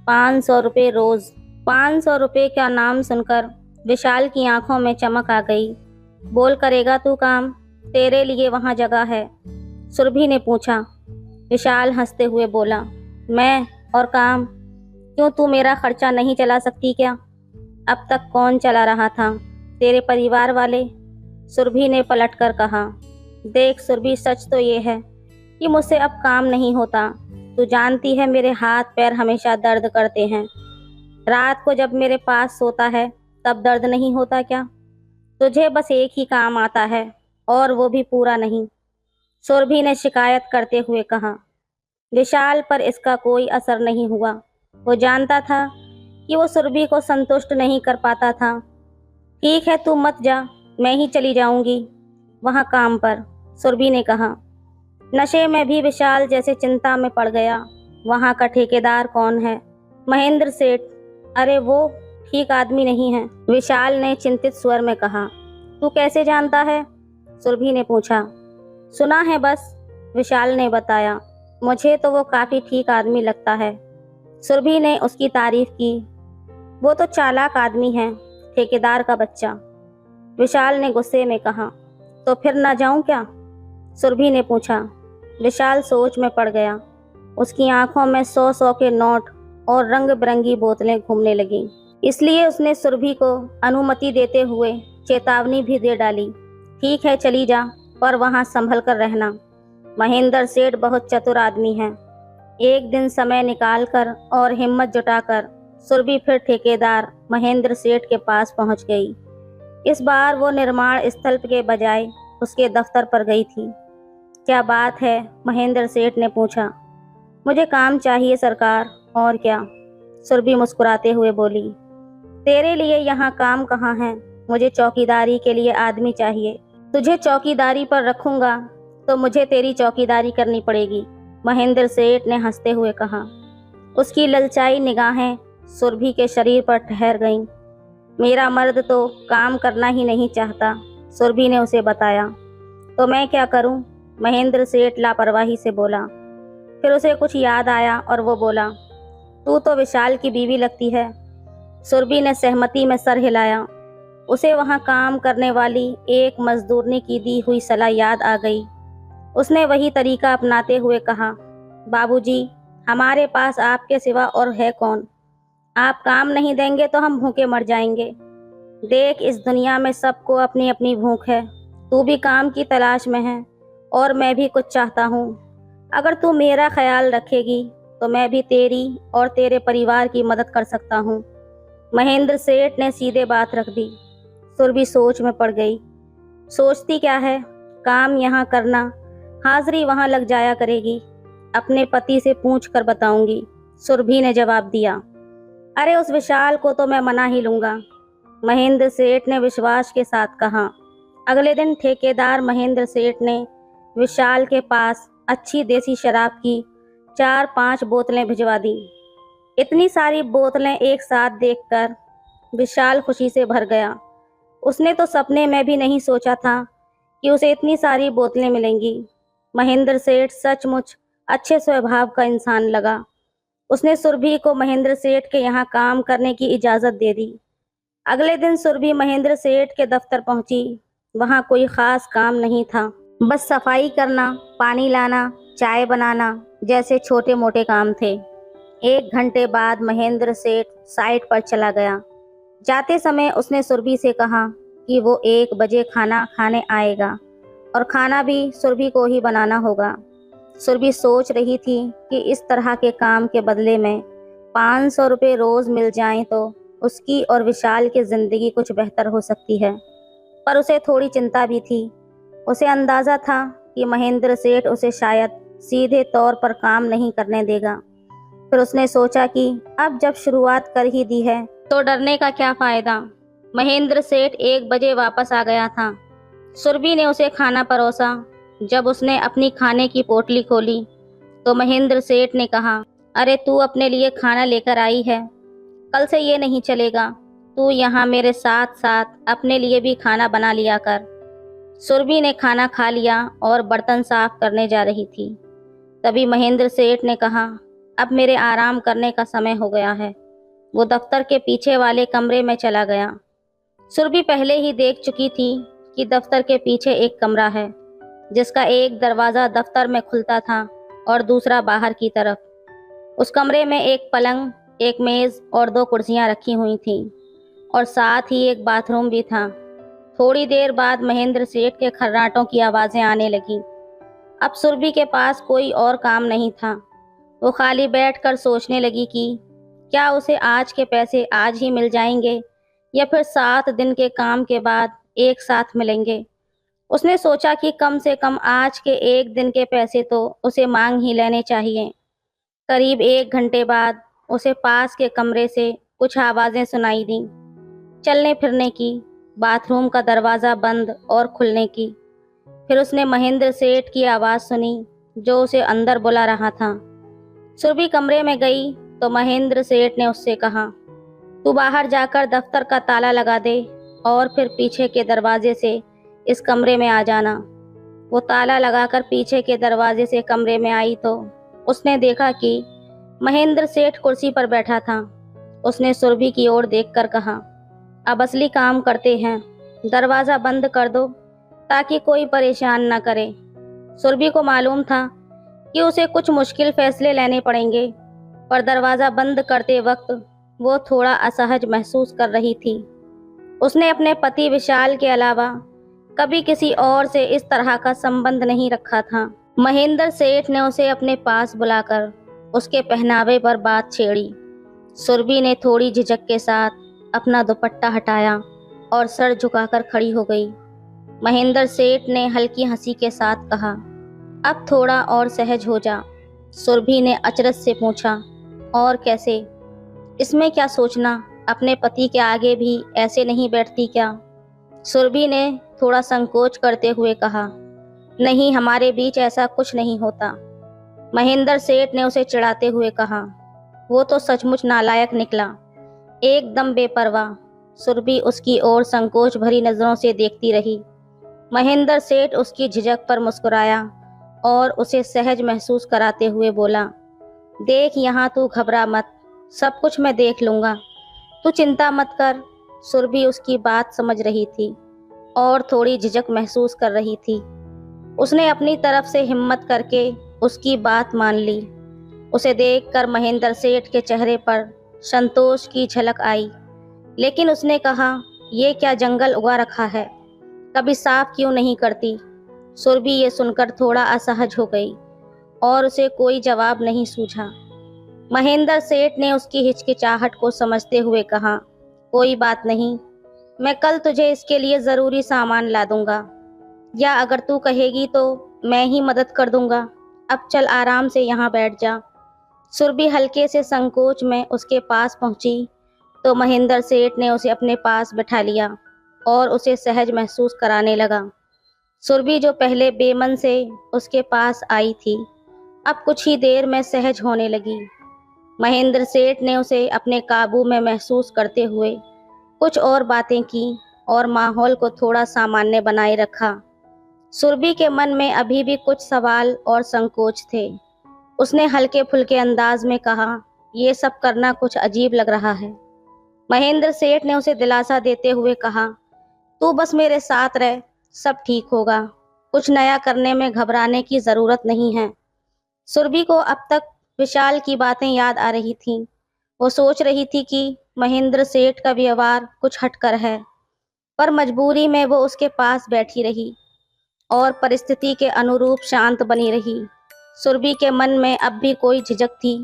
500 रुपये रोज़। 500 रुपये का नाम सुनकर विशाल की आंखों में चमक आ गई। बोल, करेगा तू काम? तेरे लिए वहाँ जगह है, सुरभि ने पूछा। विशाल हंसते हुए बोला, मैं और काम? क्यों, तू मेरा खर्चा नहीं चला सकती क्या? अब तक कौन चला रहा था? तेरे परिवार वाले, सुरभि ने पलट कर कहा। देख सुरभि, सच तो ये है कि मुझसे अब काम नहीं होता। तू जानती है मेरे हाथ पैर हमेशा दर्द करते हैं। रात को जब मेरे पास सोता है तब दर्द नहीं होता क्या? तुझे बस एक ही काम आता है और वो भी पूरा नहीं, सुरभि ने शिकायत करते हुए कहा। विशाल पर इसका कोई असर नहीं हुआ। वो जानता था कि वो सुरभि को संतुष्ट नहीं कर पाता था। ठीक है, तू मत जा, मैं ही चली जाऊंगी वहाँ काम पर, सुरभि ने कहा। नशे में भी विशाल जैसे चिंता में पड़ गया। वहाँ का ठेकेदार कौन है? महेंद्र सेठ। अरे वो ठीक आदमी नहीं है, विशाल ने चिंतित स्वर में कहा। तू कैसे जानता है? सुरभि ने पूछा। सुना है बस, विशाल ने बताया। मुझे तो वो काफ़ी ठीक आदमी लगता है, सुरभि ने उसकी तारीफ की। वो तो चालाक आदमी है, ठेकेदार का बच्चा, विशाल ने गुस्से में कहा। तो फिर ना जाऊं क्या? सुरभि ने पूछा। विशाल सोच में पड़ गया। उसकी आंखों में 100-100 के नोट और रंग बिरंगी बोतलें घूमने लगीं। इसलिए उसने सुरभि को अनुमति देते हुए चेतावनी भी दे डाली, ठीक है चली जा, पर वहाँ संभल कर रहना। महेंद्र सेठ बहुत चतुर आदमी हैं। एक दिन समय निकालकर और हिम्मत जुटाकर सुरभि फिर ठेकेदार महेंद्र सेठ के पास पहुंच गई। इस बार वो निर्माण स्थल के बजाय उसके दफ्तर पर गई थी। क्या बात है? महेंद्र सेठ ने पूछा। मुझे काम चाहिए सरकार। और क्या? सुरभि मुस्कुराते हुए बोली। तेरे लिए यहाँ काम कहाँ है? मुझे चौकीदारी के लिए आदमी चाहिए। तुझे चौकीदारी पर रखूंगा तो मुझे तेरी चौकीदारी करनी पड़ेगी, महेंद्र सेठ ने हंसते हुए कहा। उसकी ललचाई निगाहें सुरभि के शरीर पर ठहर गईं। मेरा मर्द तो काम करना ही नहीं चाहता, सुरभि ने उसे बताया। तो मैं क्या करूं? महेंद्र सेठ लापरवाही से बोला। फिर उसे कुछ याद आया और वो बोला, तू तो विशाल की बीवी लगती है। सुरभि ने सहमति में सर हिलाया। उसे वहां काम करने वाली एक मजदूरनी की दी हुई सलाह याद आ गई। उसने वही तरीका अपनाते हुए कहा, बाबूजी, हमारे पास आपके सिवा और है कौन? आप काम नहीं देंगे तो हम भूखे मर जाएंगे। देख, इस दुनिया में सबको अपनी अपनी भूख है। तू भी काम की तलाश में है और मैं भी कुछ चाहता हूँ। अगर तू मेरा ख्याल रखेगी तो मैं भी तेरी और तेरे परिवार की मदद कर सकता हूँ। महेंद्र सेठ ने सीधे बात रख दी। सुरभि सोच में पड़ गई। सोचती क्या है, काम यहाँ करना, हाजिरी वहाँ लग जाया करेगी। अपने पति से पूछ कर बताऊंगी, सुरभि ने जवाब दिया। अरे उस विशाल को तो मैं मना ही लूंगा, महेंद्र सेठ ने विश्वास के साथ कहा। अगले दिन ठेकेदार महेंद्र सेठ ने विशाल के पास अच्छी देसी शराब की 4-5 बोतलें भिजवा दी। इतनी सारी बोतलें एक साथ देखकर विशाल खुशी से भर गया। उसने तो सपने में भी नहीं सोचा था कि उसे इतनी सारी बोतलें मिलेंगी। महेंद्र सेठ सचमुच अच्छे स्वभाव का इंसान लगा। उसने सुरभि को महेंद्र सेठ के यहाँ काम करने की इजाज़त दे दी। अगले दिन सुरभि महेंद्र सेठ के दफ्तर पहुंची। वहाँ कोई ख़ास काम नहीं था, बस सफाई करना, पानी लाना, चाय बनाना जैसे छोटे मोटे काम थे। 1 घंटे बाद महेंद्र सेठ साइट पर चला गया। जाते समय उसने सुरभि से कहा कि वो 1 बजे खाना खाने आएगा और खाना भी सुरभि को ही बनाना होगा। सुरभि सोच रही थी कि इस तरह के काम के बदले में 500 रुपये रोज़ मिल जाएं तो उसकी और विशाल की ज़िंदगी कुछ बेहतर हो सकती है। पर उसे थोड़ी चिंता भी थी। उसे अंदाज़ा था कि महेंद्र सेठ उसे शायद सीधे तौर पर काम नहीं करने देगा। फिर उसने सोचा कि अब जब शुरुआत कर ही दी है तो डरने का क्या फ़ायदा। महेंद्र सेठ 1 बजे वापस आ गया था। सुरभि ने उसे खाना परोसा। जब उसने अपनी खाने की पोटली खोली तो महेंद्र सेठ ने कहा, अरे तू अपने लिए खाना लेकर आई है? कल से ये नहीं चलेगा। तू यहाँ मेरे साथ साथ अपने लिए भी खाना बना लिया कर। सुरभि ने खाना खा लिया और बर्तन साफ करने जा रही थी। तभी महेंद्र सेठ ने कहा, अब मेरे आराम करने का समय हो गया है। वो दफ्तर के पीछे वाले कमरे में चला गया। सुरभि पहले ही देख चुकी थी कि दफ्तर के पीछे एक कमरा है, जिसका एक दरवाज़ा दफ्तर में खुलता था और दूसरा बाहर की तरफ। उस कमरे में एक पलंग, एक मेज़ और 2 कुर्सियां रखी हुई थीं और साथ ही एक बाथरूम भी था। थोड़ी देर बाद महेंद्र सेठ के खर्राटों की आवाज़ें आने लगीं। अब सुरभि के पास कोई और काम नहीं था। वो खाली बैठकर सोचने लगी कि क्या उसे आज के पैसे आज ही मिल जाएंगे या फिर 7 दिन के काम के बाद एक साथ मिलेंगे। उसने सोचा कि कम से कम आज के 1 दिन के पैसे तो उसे मांग ही लेने चाहिए। करीब 1 घंटे बाद उसे पास के कमरे से कुछ आवाज़ें सुनाई दीं, चलने फिरने की, बाथरूम का दरवाज़ा बंद और खुलने की। फिर उसने महेंद्र सेठ की आवाज़ सुनी जो उसे अंदर बुला रहा था। सुरभि कमरे में गई तो महेंद्र सेठ ने उससे कहा, तू बाहर जाकर दफ्तर का ताला लगा दे और फिर पीछे के दरवाजे से इस कमरे में आ जाना। वो ताला लगाकर पीछे के दरवाजे से कमरे में आई तो उसने देखा कि महेंद्र सेठ कुर्सी पर बैठा था। उसने सुरभि की ओर देखकर कहा, अब असली काम करते हैं, दरवाज़ा बंद कर दो ताकि कोई परेशान न करे। सुरभि को मालूम था कि उसे कुछ मुश्किल फैसले लेने पड़ेंगे, पर दरवाज़ा बंद करते वक्त वो थोड़ा असहज महसूस कर रही थी। उसने अपने पति विशाल के अलावा कभी किसी और से इस तरह का संबंध नहीं रखा था। महेंद्र सेठ ने उसे अपने पास बुलाकर उसके पहनावे पर बात छेड़ी। सुरभि ने थोड़ी झिझक के साथ अपना दुपट्टा हटाया और सर झुकाकर खड़ी हो गई। महेंद्र सेठ ने हल्की हंसी के साथ कहा, अब थोड़ा और सहज हो जा। सुरभि ने अचरज से पूछा, और कैसे? इसमें क्या सोचना, अपने पति के आगे भी ऐसे नहीं बैठती क्या? सुरभि ने थोड़ा संकोच करते हुए कहा, नहीं, हमारे बीच ऐसा कुछ नहीं होता। महेंद्र सेठ ने उसे चिढ़ाते हुए कहा, वो तो सचमुच नालायक निकला, एकदम बेपरवाह। सुरभि उसकी ओर संकोच भरी नजरों से देखती रही। महेंद्र सेठ उसकी झिझक पर मुस्कुराया और उसे सहज महसूस कराते हुए बोला, देख यहाँ, तू घबरा मत, सब कुछ मैं देख लूंगा, तू चिंता मत कर। सुरभि उसकी बात समझ रही थी और थोड़ी झिझक महसूस कर रही थी। उसने अपनी तरफ से हिम्मत करके उसकी बात मान ली। उसे देखकर महेंद्र सेठ के चेहरे पर संतोष की झलक आई, लेकिन उसने कहा, ये क्या जंगल उगा रखा है, कभी साफ क्यों नहीं करती? सुरभि ये सुनकर थोड़ा असहज हो गई और उसे कोई जवाब नहीं सूझा। महेंद्र सेठ ने उसकी हिचकिचाहट को समझते हुए कहा, कोई बात नहीं, मैं कल तुझे इसके लिए ज़रूरी सामान ला दूंगा, या अगर तू कहेगी तो मैं ही मदद कर दूंगा। अब चल, आराम से यहाँ बैठ जा। सुरभि हल्के से संकोच में उसके पास पहुंची तो महेंद्र सेठ ने उसे अपने पास बैठा लिया और उसे सहज महसूस कराने लगा। सुरभि जो पहले बेमन से उसके पास आई थी, अब कुछ ही देर में सहज होने लगी। महेंद्र सेठ ने उसे अपने काबू में महसूस करते हुए कुछ और बातें की और माहौल को थोड़ा सामान्य बनाए रखा। सुरभि के मन में अभी भी कुछ सवाल और संकोच थे। उसने हल्के फुल्के अंदाज में कहा, यह सब करना कुछ अजीब लग रहा है। महेंद्र सेठ ने उसे दिलासा देते हुए कहा, तू बस मेरे साथ रह, सब ठीक होगा, कुछ नया करने में घबराने की जरूरत नहीं है। सुरभि को अब तक विशाल की बातें याद आ रही थीं। वो सोच रही थी कि महेंद्र सेठ का व्यवहार कुछ हटकर है, पर मजबूरी में वो उसके पास बैठी रही और परिस्थिति के अनुरूप शांत बनी रही। सुरभि के मन में अब भी कोई झिझक थी,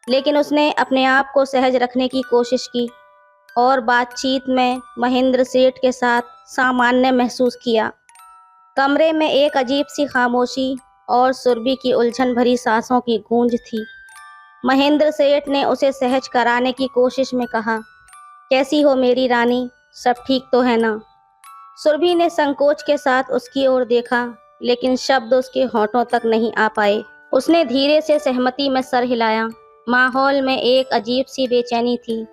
लेकिन उसने अपने आप को सहज रखने की कोशिश की और बातचीत में महेंद्र सेठ के साथ सामान्य महसूस किया। कमरे में एक अजीब सी खामोशी और सुरभि की उलझन भरी सांसों की गूंज थी। महेंद्र सेठ ने उसे सहज कराने की कोशिश में कहा, कैसी हो मेरी रानी, सब ठीक तो है ना? सुरभि ने संकोच के साथ उसकी ओर देखा, लेकिन शब्द उसके होठों तक नहीं आ पाए। उसने धीरे से सहमति में सर हिलाया। माहौल में एक अजीब सी बेचैनी थी,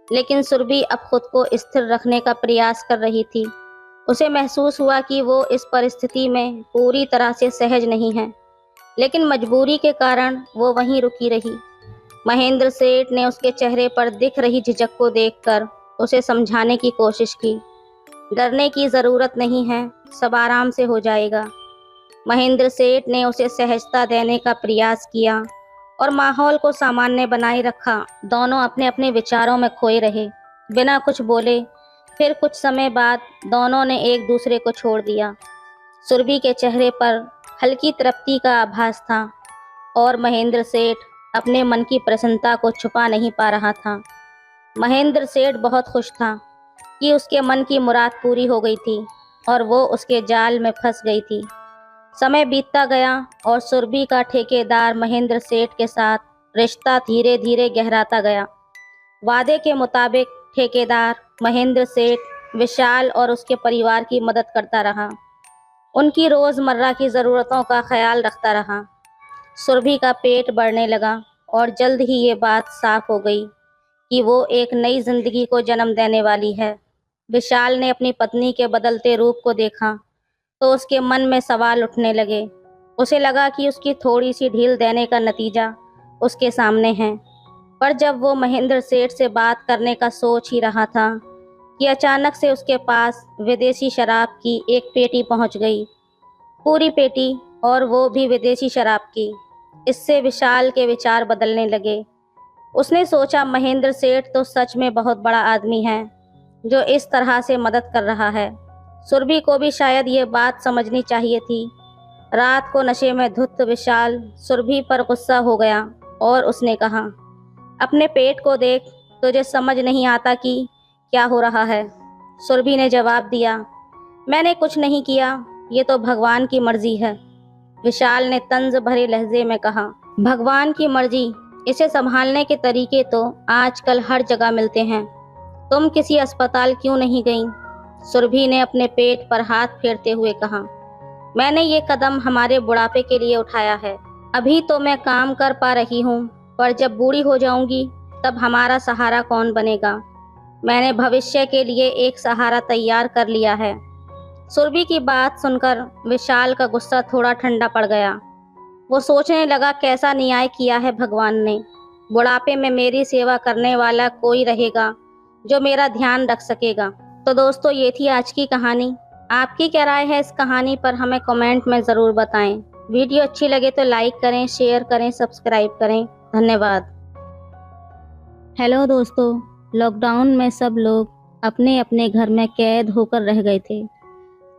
लेकिन सुरभि अब खुद को स्थिर रखने का प्रयास कर रही थी। उसे महसूस हुआ कि वो इस परिस्थिति में पूरी तरह से सहज नहीं है, लेकिन मजबूरी के कारण वो वहीं रुकी रही। महेंद्र सेठ ने उसके चेहरे पर दिख रही झिझक को देखकर उसे समझाने की कोशिश की। डरने की जरूरत नहीं है, सब आराम से हो जाएगा। महेंद्र सेठ ने उसे सहजता देने का प्रयास किया और माहौल को सामान्य बनाए रखा। दोनों अपने अपने विचारों में खोए रहे, बिना कुछ बोले। फिर कुछ समय बाद दोनों ने एक दूसरे को छोड़ दिया। सुरभि के चेहरे पर हल्की तृप्ति का आभास था और महेंद्र सेठ अपने मन की प्रसन्नता को छुपा नहीं पा रहा था। महेंद्र सेठ बहुत खुश था कि उसके मन की मुराद पूरी हो गई थी और वो उसके जाल में फंस गई थी। समय बीतता गया और सुरभि का ठेकेदार महेंद्र सेठ के साथ रिश्ता धीरे धीरे गहराता गया। वादे के मुताबिक ठेकेदार महेंद्र सेठ विशाल और उसके परिवार की मदद करता रहा, उनकी रोज़मर्रा की ज़रूरतों का ख्याल रखता रहा। सुरभि का पेट बढ़ने लगा और जल्द ही ये बात साफ हो गई कि वो एक नई जिंदगी को जन्म देने वाली है। विशाल ने अपनी पत्नी के बदलते रूप को देखा तो उसके मन में सवाल उठने लगे। उसे लगा कि उसकी थोड़ी सी ढील देने का नतीजा उसके सामने है। पर जब वो महेंद्र सेठ से बात करने का सोच ही रहा था कि अचानक से उसके पास विदेशी शराब की एक पेटी पहुंच गई, पूरी पेटी, और वो भी विदेशी शराब की। इससे विशाल के विचार बदलने लगे। उसने सोचा, महेंद्र सेठ तो सच में बहुत बड़ा आदमी है जो इस तरह से मदद कर रहा है। सुरभि को भी शायद ये बात समझनी चाहिए थी। रात को नशे में धुत विशाल सुरभि पर गुस्सा हो गया और उसने कहा, अपने पेट को देख, तुझे समझ नहीं आता कि क्या हो रहा है। सुरभि ने जवाब दिया, मैंने कुछ नहीं किया, ये तो भगवान की मर्जी है। विशाल ने तंज भरे लहजे में कहा, भगवान की मर्जी, इसे संभालने के तरीके तो आजकल हर जगह मिलते हैं। तुम किसी अस्पताल क्यों नहीं गई? सुरभि ने अपने पेट पर हाथ फेरते हुए कहा, मैंने ये कदम हमारे बुढ़ापे के लिए उठाया है। अभी तो मैं काम कर पा रही हूँ, पर जब बूढ़ी हो जाऊंगी तब हमारा सहारा कौन बनेगा? मैंने भविष्य के लिए एक सहारा तैयार कर लिया है। सुरभि की बात सुनकर विशाल का गुस्सा थोड़ा ठंडा पड़ गया। वो सोचने लगा, कैसा न्याय किया है भगवान ने। बुढ़ापे में मेरी सेवा करने वाला कोई रहेगा जो मेरा ध्यान रख सकेगा। तो दोस्तों, ये थी आज की कहानी। आपकी क्या राय है इस कहानी पर, हमें कमेंट में ज़रूर बताएं। वीडियो अच्छी लगे तो लाइक करें, शेयर करें, सब्सक्राइब करें। धन्यवाद। हेलो दोस्तों, लॉकडाउन में सब लोग अपने अपने घर में कैद होकर रह गए थे।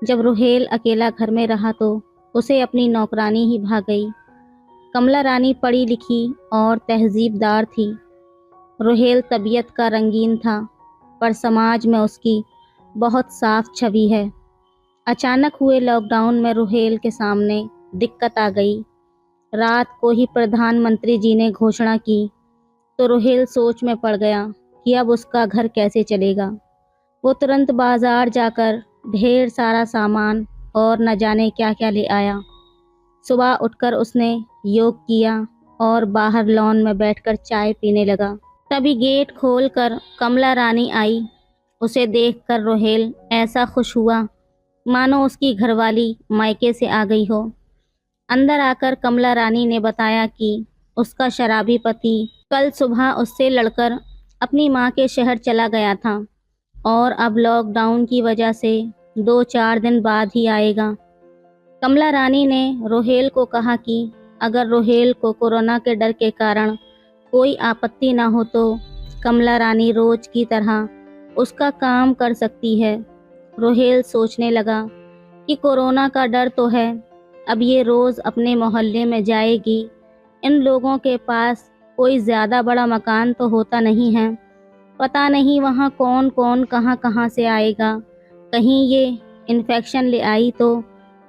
जब रुहेल अकेला घर में रहा तो उसे अपनी नौकरानी ही भाग गई। कमला रानी पढ़ी लिखी और तहजीबदार थी। रुहेल तबीयत का रंगीन था, पर समाज में उसकी बहुत साफ छवि है। अचानक हुए लॉकडाउन में रुहेल के सामने दिक्कत आ गई। रात को ही प्रधानमंत्री जी ने घोषणा की तो रुहेल सोच में पड़ गया कि अब उसका घर कैसे चलेगा। वो तुरंत बाजार जाकर ढेर सारा सामान और न जाने क्या क्या ले आया। सुबह उठकर उसने योग किया और बाहर लॉन में बैठकर चाय पीने लगा। तभी गेट खोलकर कमला रानी आई। उसे देखकर रुहेल ऐसा खुश हुआ मानो उसकी घरवाली मायके से आ गई हो। अंदर आकर कमला रानी ने बताया कि उसका शराबी पति कल सुबह उससे लड़कर अपनी माँ के शहर चला गया था और अब लॉकडाउन की वजह से 2-4 दिन बाद ही आएगा। कमला रानी ने रुहेल को कहा कि अगर रुहेल को कोरोना के डर के कारण कोई आपत्ति ना हो तो कमला रानी रोज की तरह उसका काम कर सकती है। रुहेल सोचने लगा कि कोरोना का डर तो है, अब ये रोज़ अपने मोहल्ले में जाएगी। इन लोगों के पास कोई ज़्यादा बड़ा मकान तो होता नहीं है, पता नहीं वहाँ कौन कौन कहाँ कहाँ से आएगा। कहीं ये इन्फेक्शन ले आई तो।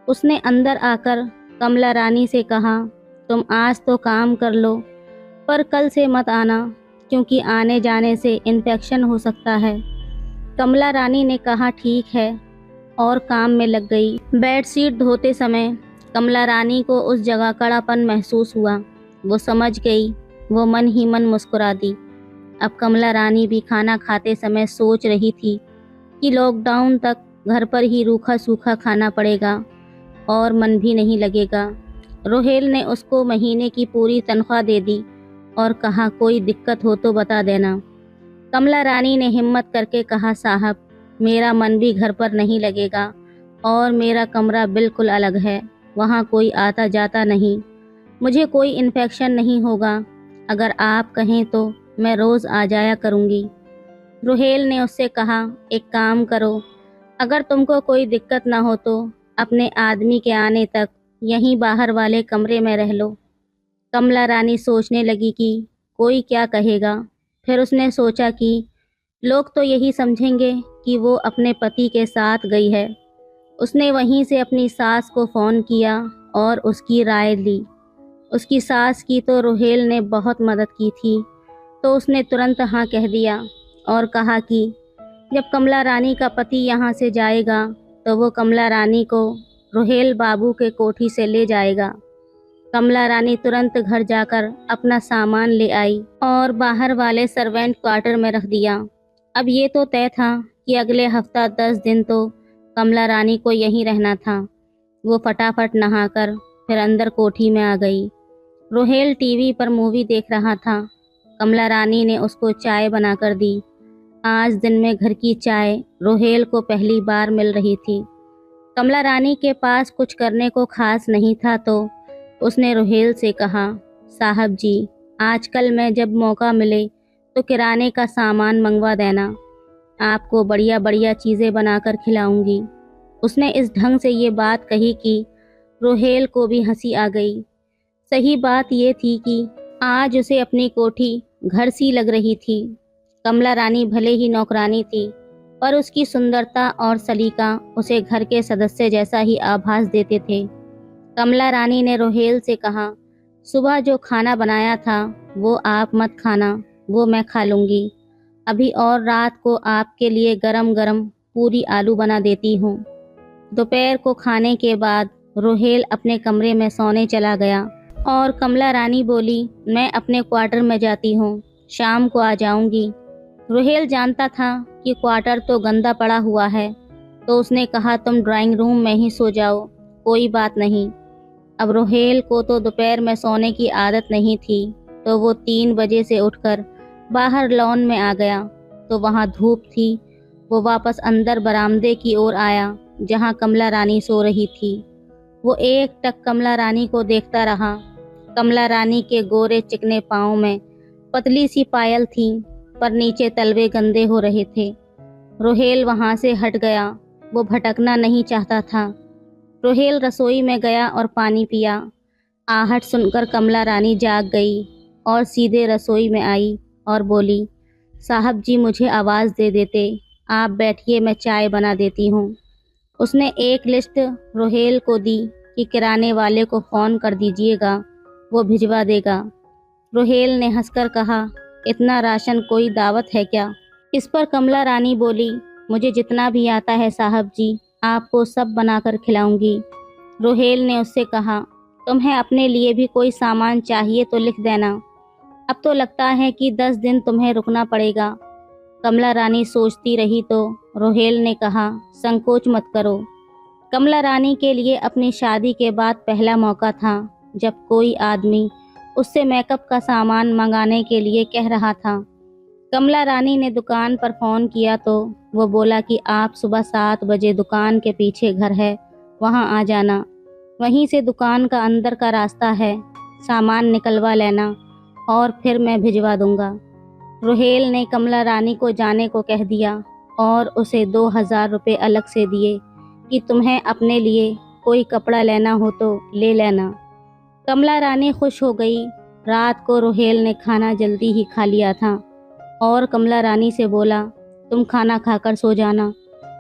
उसने अंदर आकर कमला रानी से कहा, तुम आज तो काम कर लो, पर कल से मत आना, क्योंकि आने जाने से इन्फेक्शन हो सकता है। कमला रानी ने कहा ठीक है और काम में लग गई। बेडशीट धोते समय कमला रानी को उस जगह कड़ापन महसूस हुआ। वो समझ गई, वो मन ही मन मुस्कुरा दी। अब कमला रानी भी खाना खाते समय सोच रही थी कि लॉकडाउन तक घर पर ही रूखा सूखा खाना पड़ेगा और मन भी नहीं लगेगा। रुहेल ने उसको महीने की पूरी तनख्वाह दे दी और कहा, कोई दिक्कत हो तो बता देना। कमला रानी ने हिम्मत करके कहा, साहब, मेरा मन भी घर पर नहीं लगेगा और मेरा कमरा बिल्कुल अलग है, वहाँ कोई आता जाता नहीं, मुझे कोई इन्फेक्शन नहीं होगा। अगर आप कहें तो मैं रोज़ आ जाया करूँगी। रुहेल ने उससे कहा, एक काम करो, अगर तुमको कोई दिक्कत ना हो तो अपने आदमी के आने तक यहीं बाहर वाले कमरे में रह लो। कमला रानी सोचने लगी कि कोई क्या कहेगा। फिर उसने सोचा कि लोग तो यही समझेंगे कि वो अपने पति के साथ गई है। उसने वहीं से अपनी सास को फ़ोन किया और उसकी राय ली। उसकी सास की तो रुहेल ने बहुत मदद की थी, तो उसने तुरंत हाँ कह दिया और कहा कि जब कमला रानी का पति यहाँ से जाएगा तो वो कमला रानी को रुहेल बाबू के कोठी से ले जाएगा। कमला रानी तुरंत घर जाकर अपना सामान ले आई और बाहर वाले सर्वेंट क्वार्टर में रख दिया। अब ये तो तय था कि अगले हफ्ता 10 दिन तो कमला रानी को यहीं रहना था। वो फटाफट नहाकर फिर अंदर कोठी में आ गई। रुहेल टीवी पर मूवी देख रहा था। कमला रानी ने उसको चाय बनाकर दी। आज दिन में घर की चाय रुहेल को पहली बार मिल रही थी। कमला रानी के पास कुछ करने को खास नहीं था तो उसने रुहेल से कहा, साहब जी, आजकल मैं जब मौका मिले तो किराने का सामान मंगवा देना, आपको बढ़िया बढ़िया चीज़ें बनाकर खिलाऊंगी। उसने इस ढंग से ये बात कही कि रोहेल को भी हंसी आ गई। सही बात ये थी कि आज उसे अपनी कोठी घर सी लग रही थी। कमला रानी भले ही नौकरानी थी, पर उसकी सुंदरता और सलीका उसे घर के सदस्य जैसा ही आभास देते थे। कमला रानी ने रोहेल से कहा, सुबह जो खाना बनाया था वो आप मत खाना, वो मैं खा लूँगी। अभी और रात को आपके लिए गरम गरम पूरी आलू बना देती हूँ। दोपहर को खाने के बाद रोहेल अपने कमरे में सोने चला गया और कमला रानी बोली, मैं अपने क्वार्टर में जाती हूँ, शाम को आ जाऊँगी। रोहेल जानता था कि क्वार्टर तो गंदा पड़ा हुआ है, तो उसने कहा, तुम ड्राइंग रूम में ही सो जाओ, कोई बात नहीं। अब रोहेल को तो दोपहर में सोने की आदत नहीं थी, तो वो 3 बजे से उठकर बाहर लॉन में आ गया तो वहाँ धूप थी। वो वापस अंदर बरामदे की ओर आया जहाँ कमला रानी सो रही थी। वो एक टक कमला रानी को देखता रहा। कमला रानी के गोरे चिकने पाँव में पतली सी पायल थी, पर नीचे तलवे गंदे हो रहे थे। रोहेल वहाँ से हट गया, वो भटकना नहीं चाहता था। रोहेल रसोई में गया और पानी पिया। आहट सुनकर कमला रानी जाग गई और सीधे रसोई में आई और बोली, साहब जी मुझे आवाज़ दे देते, आप बैठिए, मैं चाय बना देती हूँ। उसने एक लिस्ट रोहेल को दी कि किराने वाले को फ़ोन कर दीजिएगा, वो भिजवा देगा। रोहेल ने हंसकर कहा, इतना राशन कोई दावत है क्या? इस पर कमला रानी बोली, मुझे जितना भी आता है साहब जी, आपको सब बनाकर खिलाऊंगी। रोहेल ने उससे कहा, तुम्हें अपने लिए भी कोई सामान चाहिए तो लिख देना, अब तो लगता है कि 10 दिन तुम्हें रुकना पड़ेगा। कमला रानी सोचती रही तो रोहेल ने कहा, संकोच मत करो। कमला रानी के लिए अपनी शादी के बाद पहला मौका था जब कोई आदमी उससे मेकअप का सामान मंगाने के लिए कह रहा था। कमला रानी ने दुकान पर फ़ोन किया तो वो बोला कि आप सुबह 7 बजे दुकान के पीछे घर है, वहाँ आ जाना, वहीं से दुकान का अंदर का रास्ता है, सामान निकलवा लेना और फिर मैं भिजवा दूंगा। रोहेल ने कमला रानी को जाने को कह दिया और उसे 2000 रुपये अलग से दिए कि तुम्हें अपने लिए कोई कपड़ा लेना हो तो ले लेना। कमला रानी खुश हो गई। रात को रोहेल ने खाना जल्दी ही खा लिया था और कमला रानी से बोला, तुम खाना खाकर सो जाना,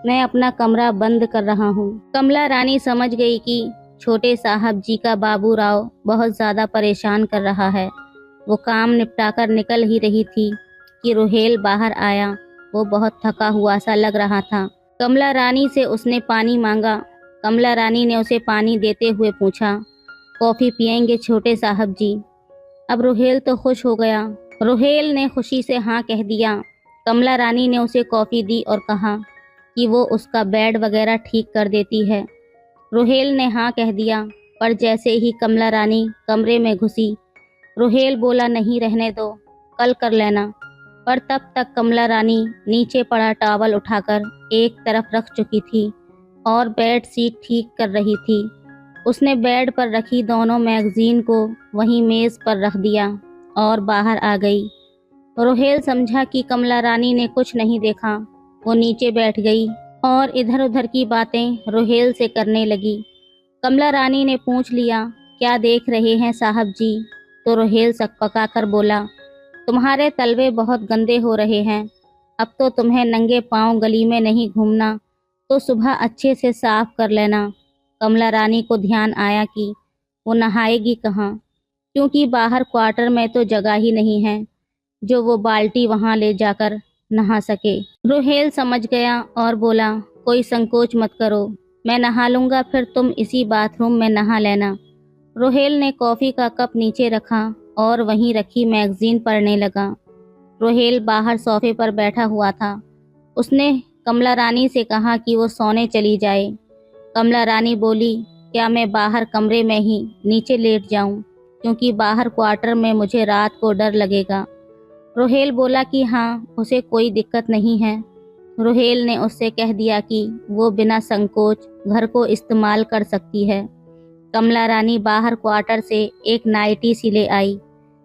मैं अपना कमरा बंद कर रहा हूँ। कमला रानी समझ गई कि छोटे साहब जी का बाबू राव बहुत ज़्यादा परेशान कर रहा है। वो काम निपटाकर निकल ही रही थी कि रोहेल बाहर आया। वो बहुत थका हुआ सा लग रहा था। कमला रानी से उसने पानी मांगा। कमला रानी ने उसे पानी देते हुए पूछा, कॉफ़ी पिएंगे छोटे साहब जी? अब रोहेल तो खुश हो गया। रोहेल ने खुशी से हाँ कह दिया। कमला रानी ने उसे कॉफ़ी दी और कहा कि वो उसका बेड वगैरह ठीक कर देती है। रोहेल ने हाँ कह दिया, पर जैसे ही कमला रानी कमरे में घुसी, रोहेल बोला, नहीं रहने दो, कल कर लेना। पर तब तक कमला रानी नीचे पड़ा टॉवल उठाकर एक तरफ रख चुकी थी और बेड शीट ठीक कर रही थी। उसने बेड पर रखी दोनों मैगजीन को वहीं मेज़ पर रख दिया और बाहर आ गई। रोहेल समझा कि कमला रानी ने कुछ नहीं देखा। वो नीचे बैठ गई और इधर उधर की बातें रोहेल से करने लगी। कमला रानी ने पूछ लिया, क्या देख रहे हैं साहब जी? तो रोहेल सकपका कर बोला, तुम्हारे तलवे बहुत गंदे हो रहे हैं, अब तो तुम्हें नंगे पांव गली में नहीं घूमना, तो सुबह अच्छे से साफ कर लेना। कमला रानी को ध्यान आया कि वो नहाएगी कहाँ, क्योंकि बाहर क्वार्टर में तो जगह ही नहीं है जो वो बाल्टी वहाँ ले जाकर नहा सके। रोहेल समझ गया और बोला, कोई संकोच मत करो, मैं नहा लूँगा, फिर तुम इसी बाथरूम में नहा लेना। रोहेल ने कॉफ़ी का कप नीचे रखा और वहीं रखी मैगजीन पढ़ने लगा। रोहेल बाहर सोफे पर बैठा हुआ था। उसने कमला रानी से कहा कि वो सोने चली जाए। कमला रानी बोली, क्या मैं बाहर कमरे में ही नीचे लेट जाऊं, क्योंकि बाहर क्वार्टर में मुझे रात को डर लगेगा। रोहेल बोला कि हाँ, उसे कोई दिक्कत नहीं है। रोहेल ने उससे कह दिया कि वो बिना संकोच घर को इस्तेमाल कर सकती है। कमला रानी बाहर क्वार्टर से एक नाइटी सी ले आई।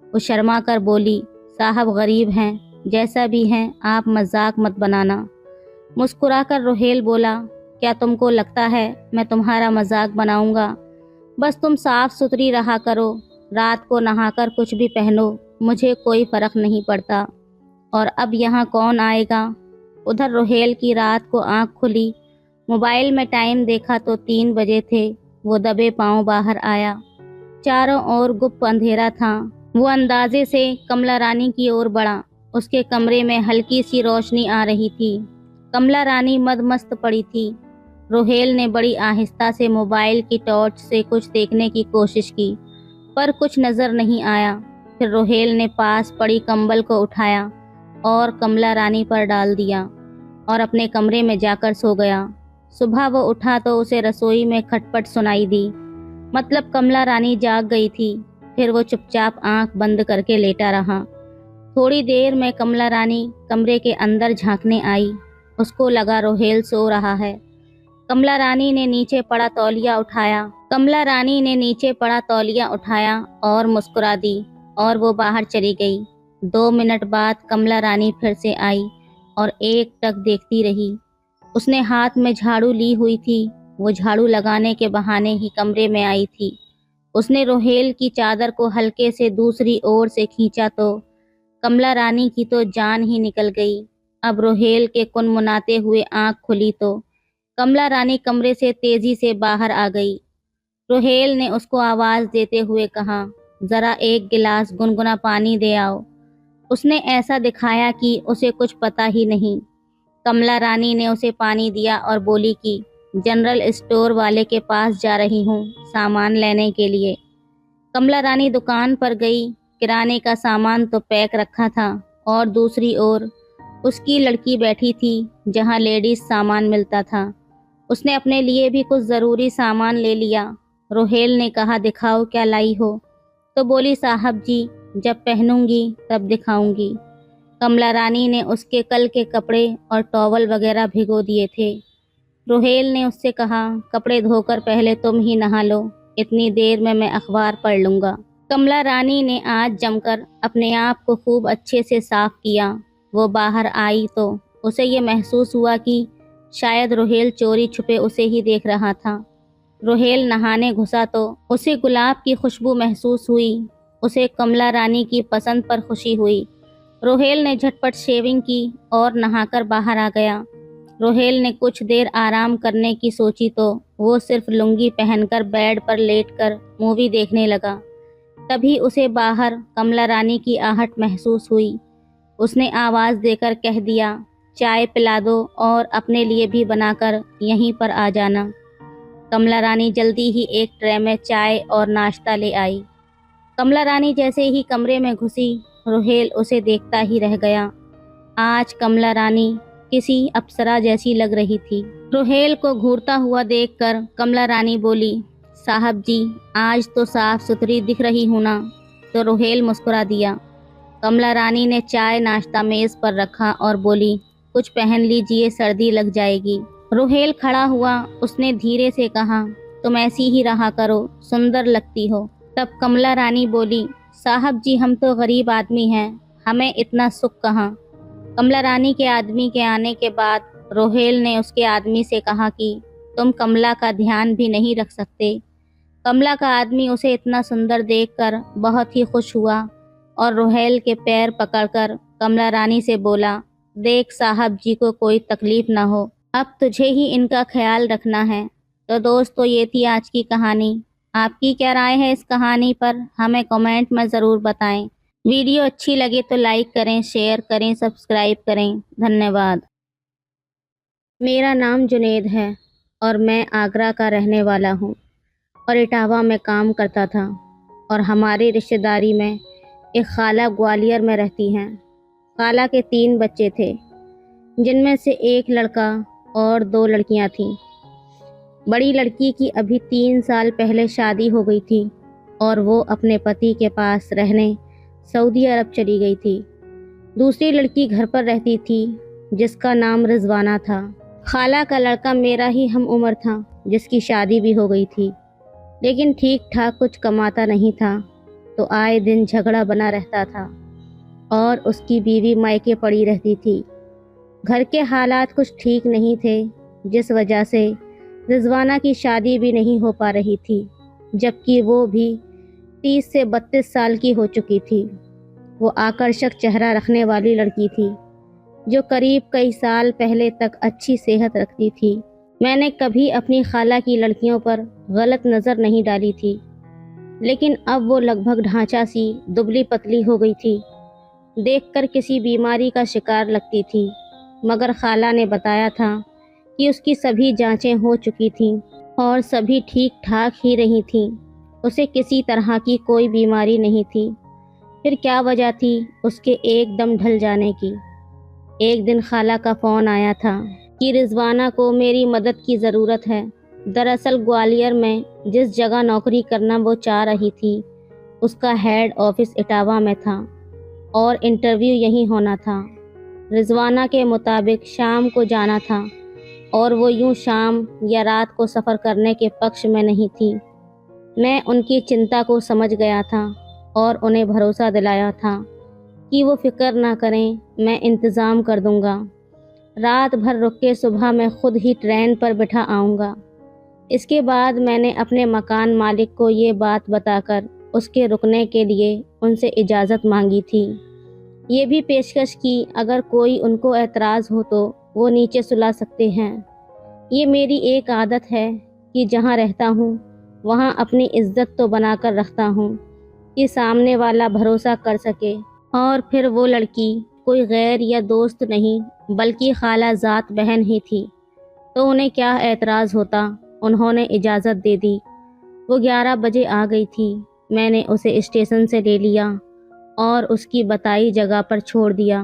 वो शर्मा कर बोली, साहब गरीब हैं, जैसा भी हैं आप मजाक मत बनाना। मुस्कुराकर रोहेल बोला, क्या तुमको लगता है मैं तुम्हारा मजाक बनाऊंगा? बस तुम साफ सुथरी रहा करो, रात को नहाकर कुछ भी पहनो, मुझे कोई फर्क नहीं पड़ता। और अब यहाँ कौन आएगा? उधर रोहेल की रात को आंख खुली, मोबाइल में टाइम देखा तो 3 बजे थे। वो दबे पांव बाहर आया। चारों ओर गुप्त अंधेरा था। वो अंदाजे से कमला रानी की ओर बढ़ा। उसके कमरे में हल्की सी रोशनी आ रही थी। कमला रानी मदमस्त पड़ी थी। रोहेल ने बड़ी आहिस्ता से मोबाइल की टॉर्च से कुछ देखने की कोशिश की, पर कुछ नजर नहीं आया। फिर रोहेल ने पास पड़ी कंबल को उठाया और कमला रानी पर डाल दिया और अपने कमरे में जाकर सो गया। सुबह वो उठा तो उसे रसोई में खटपट सुनाई दी। मतलब कमला रानी जाग गई थी। फिर वो चुपचाप आंख बंद करके लेटा रहा। थोड़ी देर में कमला रानी कमरे के अंदर झांकने आई। उसको लगा रोहेल सो रहा है। कमला रानी ने नीचे पड़ा तौलिया उठाया और मुस्कुरा दी और वो बाहर चली गई। 2 मिनट बाद कमला रानी फिर से आई और एक टक देखती रही। उसने हाथ में झाड़ू ली हुई थी। वो झाड़ू लगाने के बहाने ही कमरे में आई थी। उसने रोहेल की चादर को हल्के से दूसरी ओर से खींचा तो कमला रानी की तो जान ही निकल गई। अब रोहेल के कुनमुनाते हुए आंख खुली तो कमला रानी कमरे से तेजी से बाहर आ गई। रोहेल ने उसको आवाज देते हुए कहा, जरा एक गिलास गुनगुना पानी दे आओ। उसने ऐसा दिखाया कि उसे कुछ पता ही नहीं। कमला रानी ने उसे पानी दिया और बोली कि जनरल स्टोर वाले के पास जा रही हूँ सामान लेने के लिए। कमला रानी दुकान पर गई। किराने का सामान तो पैक रखा था और दूसरी ओर उसकी लड़की बैठी थी जहाँ लेडीज सामान मिलता था। उसने अपने लिए भी कुछ ज़रूरी सामान ले लिया। रोहेल ने कहा, दिखाओ क्या लाई हो? तो बोली, साहब जी जब पहनूंगी तब दिखाऊंगी। कमला रानी ने उसके कल के कपड़े और टॉवल वगैरह भिगो दिए थे। रोहेल ने उससे कहा, कपड़े धोकर पहले तुम ही नहा लो, इतनी देर में मैं अखबार पढ़ लूँगा। कमला रानी ने आज जमकर अपने आप को खूब अच्छे से साफ किया। वो बाहर आई तो उसे ये महसूस हुआ कि शायद रोहेल चोरी छुपे उसे ही देख रहा था। रोहेल नहाने घुसा तो उसे गुलाब की खुशबू महसूस हुई। उसे कमला रानी की पसंद पर खुशी हुई। रोहेल ने झटपट शेविंग की और नहाकर बाहर आ गया। रोहेल ने कुछ देर आराम करने की सोची तो वो सिर्फ लुंगी पहनकर बेड पर लेटकर मूवी देखने लगा। तभी उसे बाहर कमला रानी की आहट महसूस हुई। उसने आवाज़ देकर कह दिया, चाय पिला दो और अपने लिए भी बनाकर यहीं पर आ जाना। कमला रानी जल्दी ही एक ट्रे में चाय और नाश्ता ले आई। कमला रानी जैसे ही कमरे में घुसी, रोहेल उसे देखता ही रह गया। आज कमला रानी किसी अप्सरा जैसी लग रही थी। रोहेल को घूरता हुआ देखकर कमला रानी बोली, साहब जी आज तो साफ सुथरी दिख रही हूँ ना? तो रोहेल मुस्कुरा दिया। कमला रानी ने चाय नाश्ता मेज पर रखा और बोली, कुछ पहन लीजिए, सर्दी लग जाएगी। रोहेल खड़ा हुआ। उसने धीरे से कहा, तुम ऐसी ही रहा करो, सुंदर लगती हो। तब कमला रानी बोली, साहब जी हम तो गरीब आदमी हैं, हमें इतना सुख कहाँ। कमला रानी के आदमी के आने के बाद रोहेल ने उसके आदमी से कहा कि तुम कमला का ध्यान भी नहीं रख सकते। कमला का आदमी उसे इतना सुंदर देखकर बहुत ही खुश हुआ और रोहेल के पैर पकड़कर कमला रानी से बोला, देख साहब जी को कोई तकलीफ ना हो, अब तुझे ही इनका ख्याल रखना है। तो दोस्तों ये थी आज की कहानी। आपकी क्या राय है इस कहानी पर, हमें कमेंट में ज़रूर बताएं। वीडियो अच्छी लगे तो लाइक करें, शेयर करें, सब्सक्राइब करें। धन्यवाद। मेरा नाम जुनेद है और मैं आगरा का रहने वाला हूँ और इटावा में काम करता था। और हमारी रिश्तेदारी में एक खाला ग्वालियर में रहती हैं। खाला के 3 बच्चे थे, जिनमें से एक लड़का और 2 लड़कियां थीं। बड़ी लड़की की अभी 3 साल पहले शादी हो गई थी और वो अपने पति के पास रहने सऊदी अरब चली गई थी। दूसरी लड़की घर पर रहती थी, जिसका नाम रिजवाना था। खाला का लड़का मेरा ही हम उम्र था, जिसकी शादी भी हो गई थी, लेकिन ठीक ठाक कुछ कमाता नहीं था, तो आए दिन झगड़ा बना रहता था और उसकी बीवी मायके पड़ी रहती थी। घर के हालात कुछ ठीक नहीं थे, जिस वजह से रिजवाना की शादी भी नहीं हो पा रही थी। जबकि वो भी 30 से 32 साल की हो चुकी थी। वो आकर्षक चेहरा रखने वाली लड़की थी जो करीब कई साल पहले तक अच्छी सेहत रखती थी। मैंने कभी अपनी खाला की लड़कियों पर गलत नज़र नहीं डाली थी, लेकिन अब वो लगभग ढांचा सी दुबली पतली हो गई थी। देखकर किसी बीमारी का शिकार लगती थी, मगर खाला ने बताया था कि उसकी सभी जांचें हो चुकी थीं और सभी ठीक ठाक ही रही थीं। उसे किसी तरह की कोई बीमारी नहीं थी। फिर क्या वजह थी उसके एकदम ढल जाने की? एक दिन खाला का फ़ोन आया था कि रिजवाना को मेरी मदद की ज़रूरत है। दरअसल ग्वालियर में जिस जगह नौकरी करना वो चाह रही थी, उसका हेड ऑफिस इटावा में था और इंटरव्यू यहीं होना था। रिजवाना के मुताबिक शाम को जाना था और वो यूं शाम या रात को सफ़र करने के पक्ष में नहीं थी। मैं उनकी चिंता को समझ गया था और उन्हें भरोसा दिलाया था कि वो फ़िक्र ना करें, मैं इंतज़ाम कर दूंगा। रात भर रुक के सुबह मैं खुद ही ट्रेन पर बिठा आऊँगा। इसके बाद मैंने अपने मकान मालिक को ये बात बताकर उसके रुकने के लिए उनसे इजाज़त मांगी थी। ये भी पेशकश की अगर कोई उनको एतराज़ हो तो वो नीचे सुला सकते हैं। ये मेरी एक आदत है कि जहाँ रहता हूँ वहाँ अपनी इज्जत तो बनाकर रखता हूँ कि सामने वाला भरोसा कर सके। और फिर वो लड़की कोई गैर या दोस्त नहीं बल्कि खाला ज़ात बहन ही थी, तो उन्हें क्या एतराज़ होता। उन्होंने इजाज़त दे दी। वो 11 बजे आ गई थी। मैंने उसे स्टेशन से ले लिया और उसकी बताई जगह पर छोड़ दिया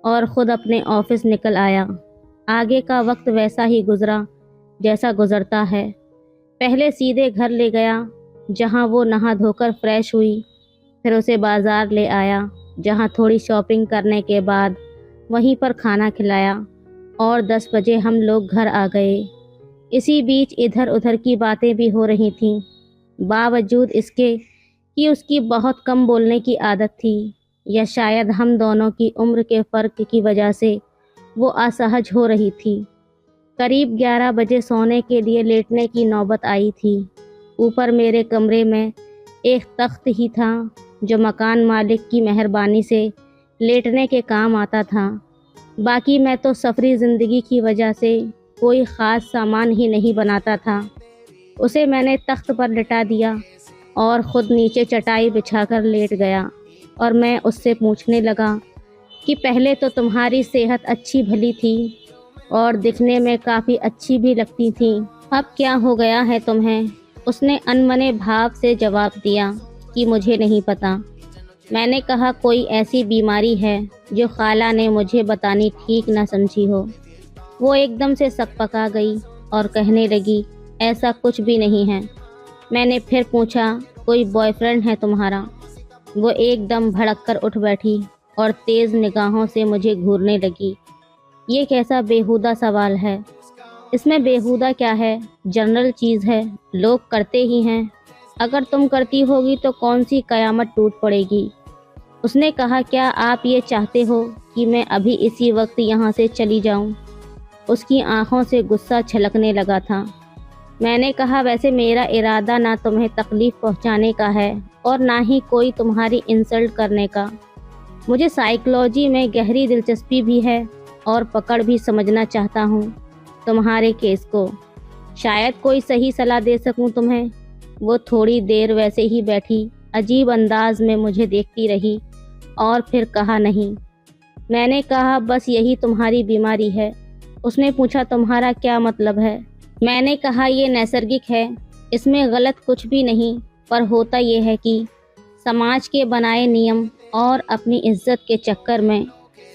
और ख़ुद अपने ऑफिस निकल आया। आगे का वक्त वैसा ही गुज़रा जैसा गुज़रता है। पहले सीधे घर ले गया जहाँ वो नहा धोकर फ्रेश हुई। फिर उसे बाज़ार ले आया जहाँ थोड़ी शॉपिंग करने के बाद वहीं पर खाना खिलाया और 10 बजे हम लोग घर आ गए। इसी बीच इधर उधर की बातें भी हो रही थीं। बावजूद इसके कि उसकी बहुत कम बोलने की आदत थी, या शायद हम दोनों की उम्र के फ़र्क की वजह से वो असहज हो रही थी। करीब 11 बजे सोने के लिए लेटने की नौबत आई थी। ऊपर मेरे कमरे में एक तख्त ही था जो मकान मालिक की मेहरबानी से लेटने के काम आता था। बाकी मैं तो सफरी ज़िंदगी की वजह से कोई ख़ास सामान ही नहीं बनाता था। उसे मैंने तख्त पर लिटा दिया और ख़ुद नीचे चटाई बिछाकर लेट गया और मैं उससे पूछने लगा कि पहले तो तुम्हारी सेहत अच्छी भली थी और दिखने में काफ़ी अच्छी भी लगती थी, अब क्या हो गया है तुम्हें? उसने अनमने भाव से जवाब दिया कि मुझे नहीं पता। मैंने कहा कोई ऐसी बीमारी है जो खाला ने मुझे बतानी ठीक ना समझी हो। वो एकदम से सकपका गई और कहने लगी ऐसा कुछ भी नहीं है। मैंने फिर पूछा कोई बॉयफ्रेंड है तुम्हारा? वो एकदम भड़क कर उठ बैठी और तेज़ निगाहों से मुझे घूरने लगी। ये कैसा बेहुदा सवाल है? इसमें बेहुदा क्या है? जनरल चीज़ है, लोग करते ही हैं। अगर तुम करती होगी तो कौन सी कयामत टूट पड़ेगी। उसने कहा क्या आप ये चाहते हो कि मैं अभी इसी वक्त यहाँ से चली जाऊँ? उसकी आंखों से गुस्सा छलकने लगा था। मैंने कहा वैसे मेरा इरादा ना तुम्हें तकलीफ़ पहुँचाने का है और ना ही कोई तुम्हारी इंसल्ट करने का। मुझे साइकोलॉजी में गहरी दिलचस्पी भी है और पकड़ भी समझना चाहता हूँ तुम्हारे केस को। शायद कोई सही सलाह दे सकूँ तुम्हें। वो थोड़ी देर वैसे ही बैठी अजीब अंदाज में मुझे देखती रही और फिर कहा नहीं। मैंने कहा बस यही तुम्हारी बीमारी है। उसने पूछा तुम्हारा क्या मतलब है? मैंने कहा ये नैसर्गिक है, इसमें गलत कुछ भी नहीं, पर होता ये है कि समाज के बनाए नियम और अपनी इज्जत के चक्कर में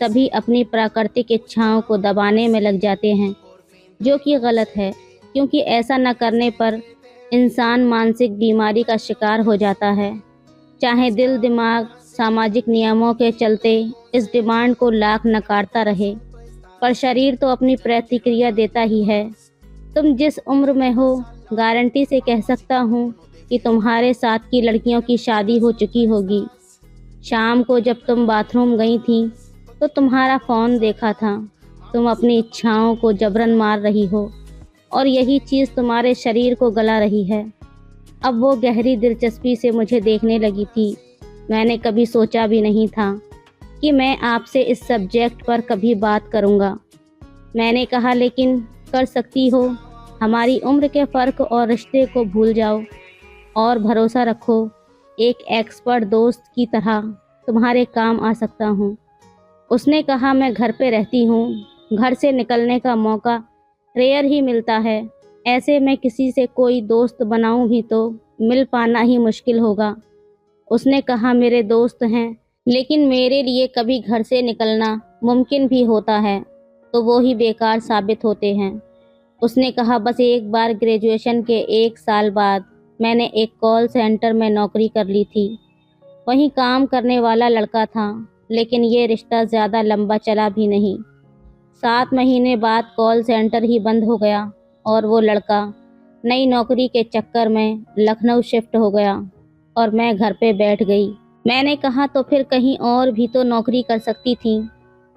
सभी अपनी प्राकृतिक इच्छाओं को दबाने में लग जाते हैं, जो कि गलत है, क्योंकि ऐसा न करने पर इंसान मानसिक बीमारी का शिकार हो जाता है। चाहे दिल दिमाग सामाजिक नियमों के चलते इस डिमांड को लाख नकारता रहे, पर शरीर तो अपनी प्रतिक्रिया देता ही है। तुम जिस उम्र में हो, गारंटी से कह सकता हूँ कि तुम्हारे साथ की लड़कियों की शादी हो चुकी होगी। शाम को जब तुम बाथरूम गई थी तो तुम्हारा फ़ोन देखा था। तुम अपनी इच्छाओं को जबरन मार रही हो और यही चीज़ तुम्हारे शरीर को गला रही है। अब वो गहरी दिलचस्पी से मुझे देखने लगी थी। मैंने कभी सोचा भी नहीं था कि मैं आपसे इस सब्जेक्ट पर कभी बात करूँगा। मैंने कहा, लेकिन कर सकती हो। हमारी उम्र के फ़र्क और रिश्ते को भूल जाओ और भरोसा रखो, एक एक्सपर्ट दोस्त की तरह तुम्हारे काम आ सकता हूँ। उसने कहा, मैं घर पे रहती हूँ, घर से निकलने का मौका रेयर ही मिलता है। ऐसे में किसी से कोई दोस्त बनाऊं भी तो मिल पाना ही मुश्किल होगा। उसने कहा, मेरे दोस्त हैं, लेकिन मेरे लिए कभी घर से निकलना मुमकिन भी होता है तो वो ही बेकार साबित होते हैं। उसने कहा, बस एक बार ग्रेजुएशन के 1 साल बाद मैंने एक कॉल सेंटर में नौकरी कर ली थी। वहीं काम करने वाला लड़का था, लेकिन ये रिश्ता ज़्यादा लंबा चला भी नहीं। 7 महीने बाद कॉल सेंटर ही बंद हो गया और वो लड़का नई नौकरी के चक्कर में लखनऊ शिफ्ट हो गया और मैं घर पे बैठ गई। मैंने कहा, तो फिर कहीं और भी तो नौकरी कर सकती थी।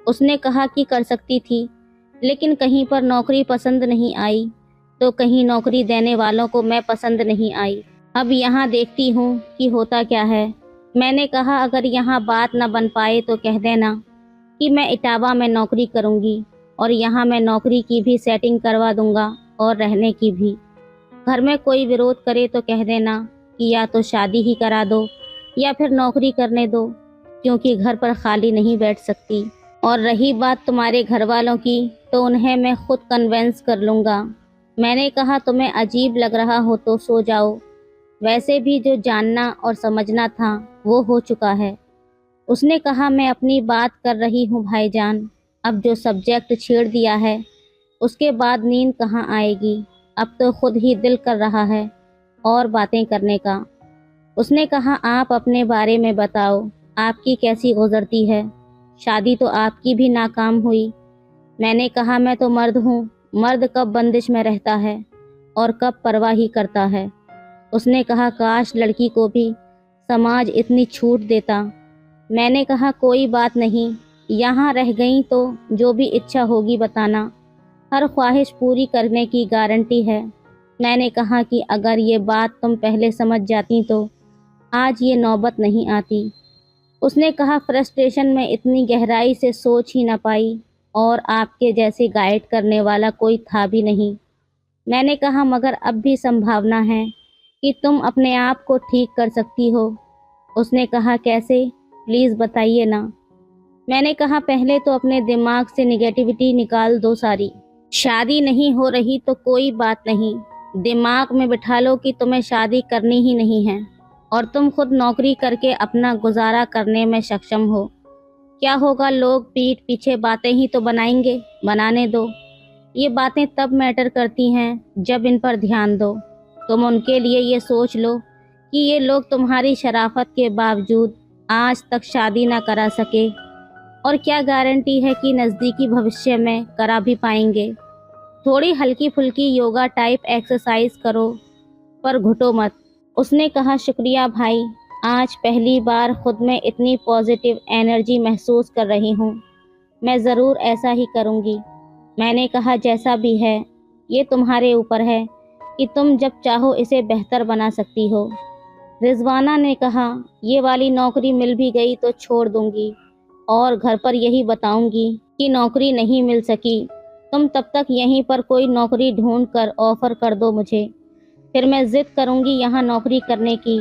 उसने कहा कि कर सकती थी, लेकिन कहीं पर नौकरी पसंद नहीं आई तो कहीं नौकरी देने वालों को मैं पसंद नहीं आई। अब यहाँ देखती हूँ कि होता क्या है। मैंने कहा, अगर यहाँ बात न बन पाए तो कह देना कि मैं इटावा में नौकरी करूँगी और यहाँ मैं नौकरी की भी सेटिंग करवा दूँगा और रहने की भी। घर में कोई विरोध करे तो कह देना कि या तो शादी ही करा दो या फिर नौकरी करने दो, क्योंकि घर पर खाली नहीं बैठ सकती। और रही बात तुम्हारे घर वालों की, तो उन्हें मैं खुद कन्वेंस कर लूँगा। मैंने कहा, तुम्हें अजीब लग रहा हो तो सो जाओ। वैसे भी जो जानना और समझना था वो हो चुका है। उसने कहा, मैं अपनी बात कर रही हूँ भाईजान। अब जो सब्जेक्ट छेड़ दिया है उसके बाद नींद कहाँ आएगी। अब तो खुद ही दिल कर रहा है और बातें करने का। उसने कहा, आप अपने बारे में बताओ, आपकी कैसी गुजरती है। शादी तो आपकी भी नाकाम हुई। मैंने कहा, मैं तो मर्द हूँ, मर्द कब बंदिश में रहता है और कब परवाह ही करता है। उसने कहा, काश लड़की को भी समाज इतनी छूट देता। मैंने कहा, कोई बात नहीं, यहाँ रह गई तो जो भी इच्छा होगी बताना, हर ख्वाहिश पूरी करने की गारंटी है। मैंने कहा कि अगर ये बात तुम पहले समझ जाती तो आज ये नौबत नहीं आती। उसने कहा, फ्रस्ट्रेशन में इतनी गहराई से सोच ही ना पाई और आपके जैसे गाइड करने वाला कोई था भी नहीं। मैंने कहा, मगर अब भी संभावना है कि तुम अपने आप को ठीक कर सकती हो। उसने कहा, कैसे, प्लीज़ बताइए ना। मैंने कहा, पहले तो अपने दिमाग से निगेटिविटी निकाल दो सारी। शादी नहीं हो रही तो कोई बात नहीं, दिमाग में बिठा लो कि तुम्हें शादी करनी ही नहीं है और तुम खुद नौकरी करके अपना गुजारा करने में सक्षम हो। क्या होगा, लोग पीठ पीछे बातें ही तो बनाएंगे, बनाने दो। ये बातें तब मैटर करती हैं जब इन पर ध्यान दो। तुम उनके लिए ये सोच लो कि ये लोग तुम्हारी शराफत के बावजूद आज तक शादी ना करा सके, और क्या गारंटी है कि नज़दीकी भविष्य में करा भी पाएंगे। थोड़ी हल्की फुल्की योगा टाइप एक्सरसाइज करो, पर घुटो मत। उसने कहा, शुक्रिया भाई, आज पहली बार खुद में इतनी पॉजिटिव एनर्जी महसूस कर रही हूँ। मैं ज़रूर ऐसा ही करूँगी। मैंने कहा, जैसा भी है ये तुम्हारे ऊपर है कि तुम जब चाहो इसे बेहतर बना सकती हो। रिजवाना ने कहा, ये वाली नौकरी मिल भी गई तो छोड़ दूंगी और घर पर यही बताऊंगी कि नौकरी नहीं मिल सकी। तुम तब तक यहीं पर कोई नौकरी ढूंढ कर ऑफर कर दो मुझे, फिर मैं जिद करूंगी यहाँ नौकरी करने की।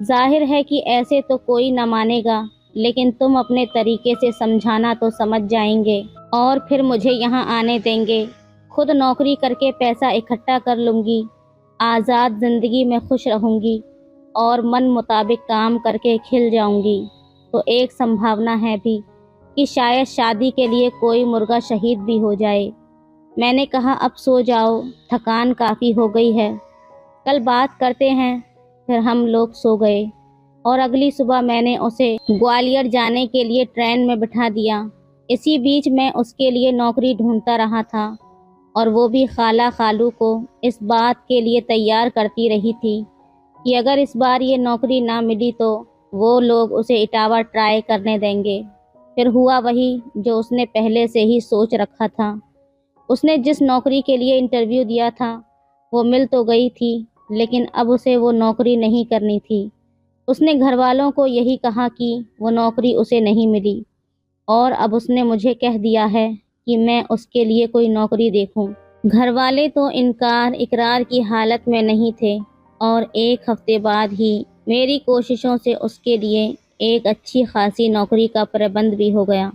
जाहिर है कि ऐसे तो कोई न मानेगा, लेकिन तुम अपने तरीके से समझाना तो समझ जाएंगे और फिर मुझे यहाँ आने देंगे। खुद नौकरी करके पैसा इकट्ठा कर लूँगी, आज़ाद ज़िंदगी में खुश रहूँगी और मन मुताबिक काम करके खिल जाऊँगी। तो एक संभावना है भी कि शायद शादी के लिए कोई मुर्गा शहीद भी हो जाए। मैंने कहा, अब सो जाओ, थकान काफ़ी हो गई है, कल बात करते हैं। फिर हम लोग सो गए और अगली सुबह मैंने उसे ग्वालियर जाने के लिए ट्रेन में बिठा दिया। इसी बीच मैं उसके लिए नौकरी ढूंढता रहा था और वो भी खाला खालू को इस बात के लिए तैयार करती रही थी कि अगर इस बार ये नौकरी ना मिली तो वो लोग उसे इटावा ट्राई करने देंगे। फिर हुआ वही जो उसने पहले से ही सोच रखा था। उसने जिस नौकरी के लिए इंटरव्यू दिया था वो मिल तो गई थी, लेकिन अब उसे वो नौकरी नहीं करनी थी। उसने घर वालों को यही कहा कि वो नौकरी उसे नहीं मिली और अब उसने मुझे कह दिया है कि मैं उसके लिए कोई नौकरी देखूं। घर वाले तो इनकार इकरार की हालत में नहीं थे और एक हफ्ते बाद ही मेरी कोशिशों से उसके लिए एक अच्छी खासी नौकरी का प्रबंध भी हो गया।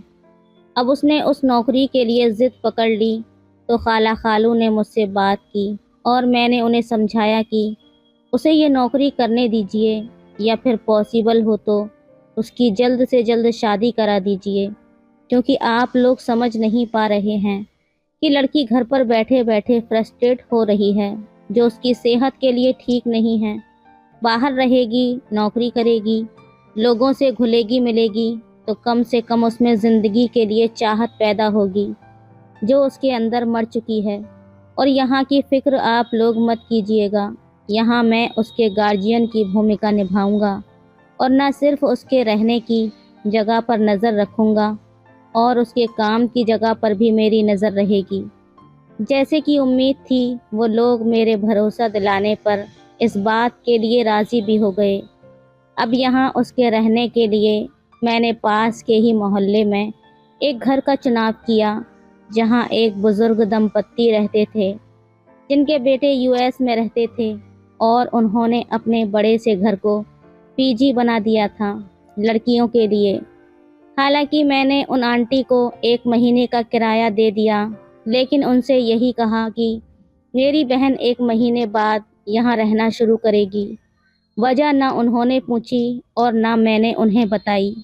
अब उसने उस नौकरी के लिए ज़िद पकड़ ली तो खाला खालू ने मुझसे बात की और मैंने उन्हें समझाया कि उसे ये नौकरी करने दीजिए या फिर पॉसिबल हो तो उसकी जल्द से जल्द शादी करा दीजिए, क्योंकि आप लोग समझ नहीं पा रहे हैं कि लड़की घर पर बैठे बैठे फ्रस्ट्रेट हो रही है, जो उसकी सेहत के लिए ठीक नहीं है। बाहर रहेगी, नौकरी करेगी, लोगों से घुलेगी मिलेगी तो कम से कम उसमें ज़िंदगी के लिए चाहत पैदा होगी जो उसके अंदर मर चुकी है। और यहाँ की फ़िक्र आप लोग मत कीजिएगा। यहाँ मैं उसके गार्जियन की भूमिका निभाऊंगा और न सिर्फ उसके रहने की जगह पर नज़र रखूंगा और उसके काम की जगह पर भी मेरी नज़र रहेगी। जैसे कि उम्मीद थी, वो लोग मेरे भरोसा दिलाने पर इस बात के लिए राज़ी भी हो गए। अब यहाँ उसके रहने के लिए मैंने पास के ही मोहल्ले में एक घर का चुनाव किया, जहाँ एक बुज़ुर्ग दंपत्ति रहते थे जिनके बेटे यूएस में रहते थे और उन्होंने अपने बड़े से घर को पीजी बना दिया था लड़कियों के लिए। हालांकि मैंने उन आंटी को 1 महीने का किराया दे दिया, लेकिन उनसे यही कहा कि मेरी बहन 1 महीने बाद यहाँ रहना शुरू करेगी। वजह ना उन्होंने पूछी और ना मैंने उन्हें बताई।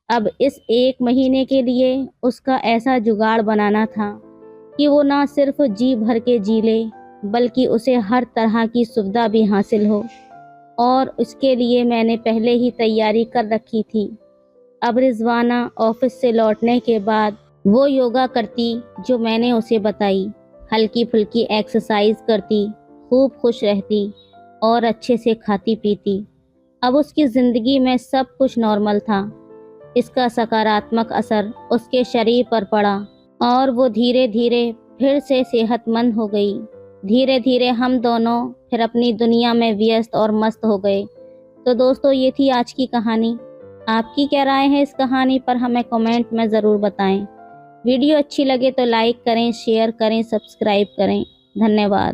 अब इस 1 महीने के लिए उसका ऐसा जुगाड़ बनाना था कि वो ना सिर्फ जी भर के जी ले, बल्कि उसे हर तरह की सुविधा भी हासिल हो, और इसके लिए मैंने पहले ही तैयारी कर रखी थी। अब रिजवाना ऑफिस से लौटने के बाद वो योगा करती जो मैंने उसे बताई, हल्की फुल्की एक्सरसाइज करती, खूब खुश रहती और अच्छे से खाती पीती। अब उसकी ज़िंदगी में सब कुछ नॉर्मल था। इसका सकारात्मक असर उसके शरीर पर पड़ा और वो धीरे धीरे फिर से सेहतमंद हो गई। धीरे धीरे हम दोनों फिर अपनी दुनिया में व्यस्त और मस्त हो गए। तो दोस्तों, ये थी आज की कहानी। आपकी क्या राय है इस कहानी पर हमें कमेंट में ज़रूर बताएं। वीडियो अच्छी लगे तो लाइक करें, शेयर करें, सब्सक्राइब करें। धन्यवाद।